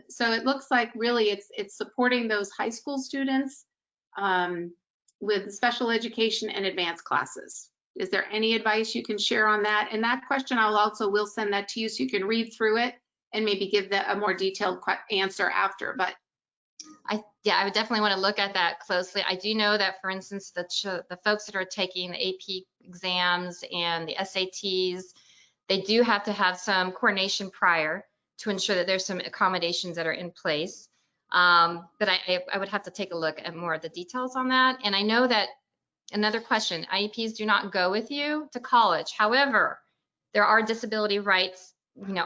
Speaker 3: So it looks like really it's supporting those high school students with special education and advanced classes. Is there any advice you can share on that? And that question will send that to you so you can read through it and maybe give a more detailed answer after. But
Speaker 4: I would definitely want to look at that closely. I do know that, for instance, the folks that are taking the AP exams and the SATs, they do have to have some coordination prior to ensure that there's some accommodations that are in place. But I would have to take a look at more of the details on that. And I know that another question, IEPs do not go with you to college. However, there are disability rights,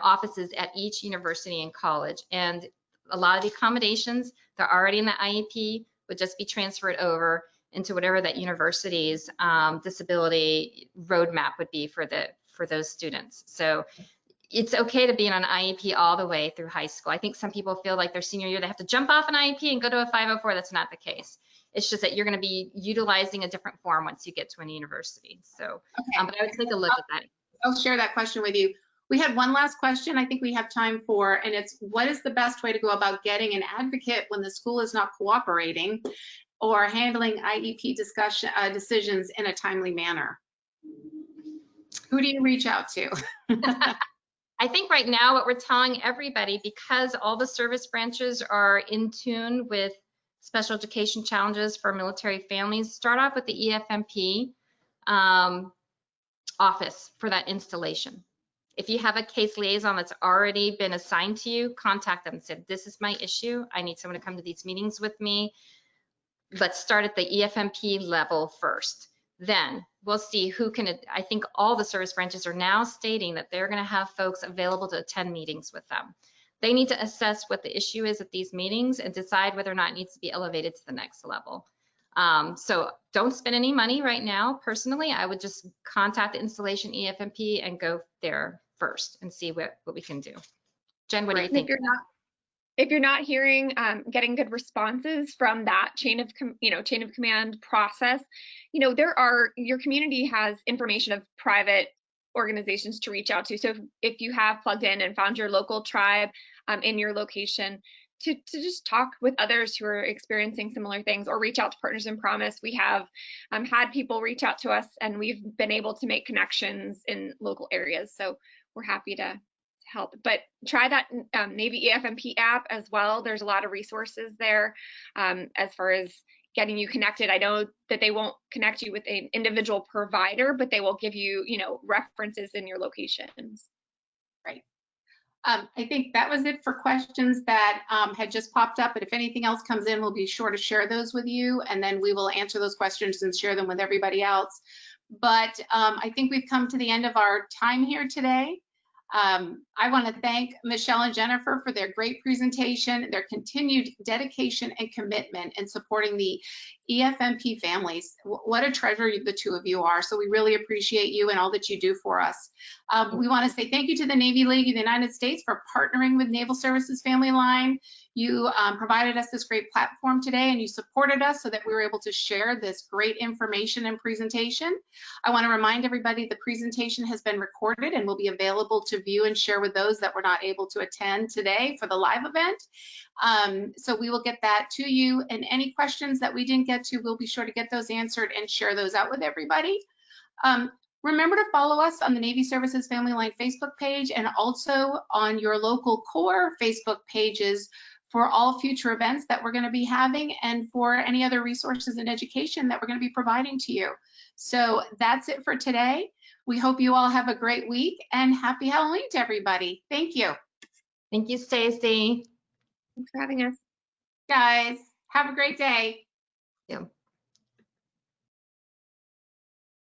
Speaker 4: offices at each university and college. And a lot of the accommodations that are already in the IEP would just be transferred over into whatever that university's disability roadmap would be for those students. So it's okay to be on an IEP all the way through high school. I think some people feel like their senior year, they have to jump off an IEP and go to a 504. That's not the case. It's just that you're going to be utilizing a different form once you get to a university. So,
Speaker 3: Okay.
Speaker 4: but I would take a look at that.
Speaker 3: I'll share that question with you. We had one last question I think we have time for, and it's, what is the best way to go about getting an advocate when the school is not cooperating or handling IEP decisions in a timely manner? Who do you reach out to?
Speaker 4: I think right now what we're telling everybody, because all the service branches are in tune with special education challenges for military families, start off with the EFMP office for that installation. If you have a case liaison that's already been assigned to you, contact them and say, this is my issue. I need someone to come to these meetings with me. Let's start at the EFMP level first. Then we'll see who can, I think all the service branches are now stating that they're going to have folks available to attend meetings with them. They need to assess what the issue is at these meetings and decide whether or not it needs to be elevated to the next level. So don't spend any money right now. Personally, I would just contact the installation EFMP and go there first and see what we can do. Jen, what do you think?
Speaker 5: If you're not hearing, getting good responses from that chain of command process, your community has information of private organizations to reach out to. So if you have plugged in and found your local tribe in your location, to just talk with others who are experiencing similar things, or reach out to Partners in Promise. We have had people reach out to us, and we've been able to make connections in local areas. So we're happy to help. But try that Navy EFMP app as well. There's a lot of resources there as far as getting you connected. I know that they won't connect you with an individual provider, but they will give you, references in your locations.
Speaker 3: Right. I think that was it for questions that had just popped up, but if anything else comes in, we'll be sure to share those with you, and then we will answer those questions and share them with everybody else. But I think we've come to the end of our time here today. I want to thank Michelle and Jennifer for their great presentation, their continued dedication and commitment in supporting the EFMP families. What a treasure the two of you are. So we really appreciate you and all that you do for us. We want to say thank you to the Navy League of the United States for partnering with Naval Services Family Line. You provided us this great platform today, and you supported us so that we were able to share this great information and presentation. I want to remind everybody the presentation has been recorded and will be available to view and share with those that were not able to attend today for the live event. So we will get that to you, and any questions that we didn't get to, we'll be sure to get those answered and share those out with everybody. Remember to follow us on the Navy Services Family Line Facebook page, and also on your local core Facebook pages for all future events that we're going to be having, and for any other resources and education that we're going to be providing to you. So that's it for today. We hope you all have a great week, and happy Halloween to everybody. Thank you.
Speaker 4: Thank you, Stacy.
Speaker 5: Thanks for having us.
Speaker 3: Guys, have a great day.
Speaker 4: Yeah.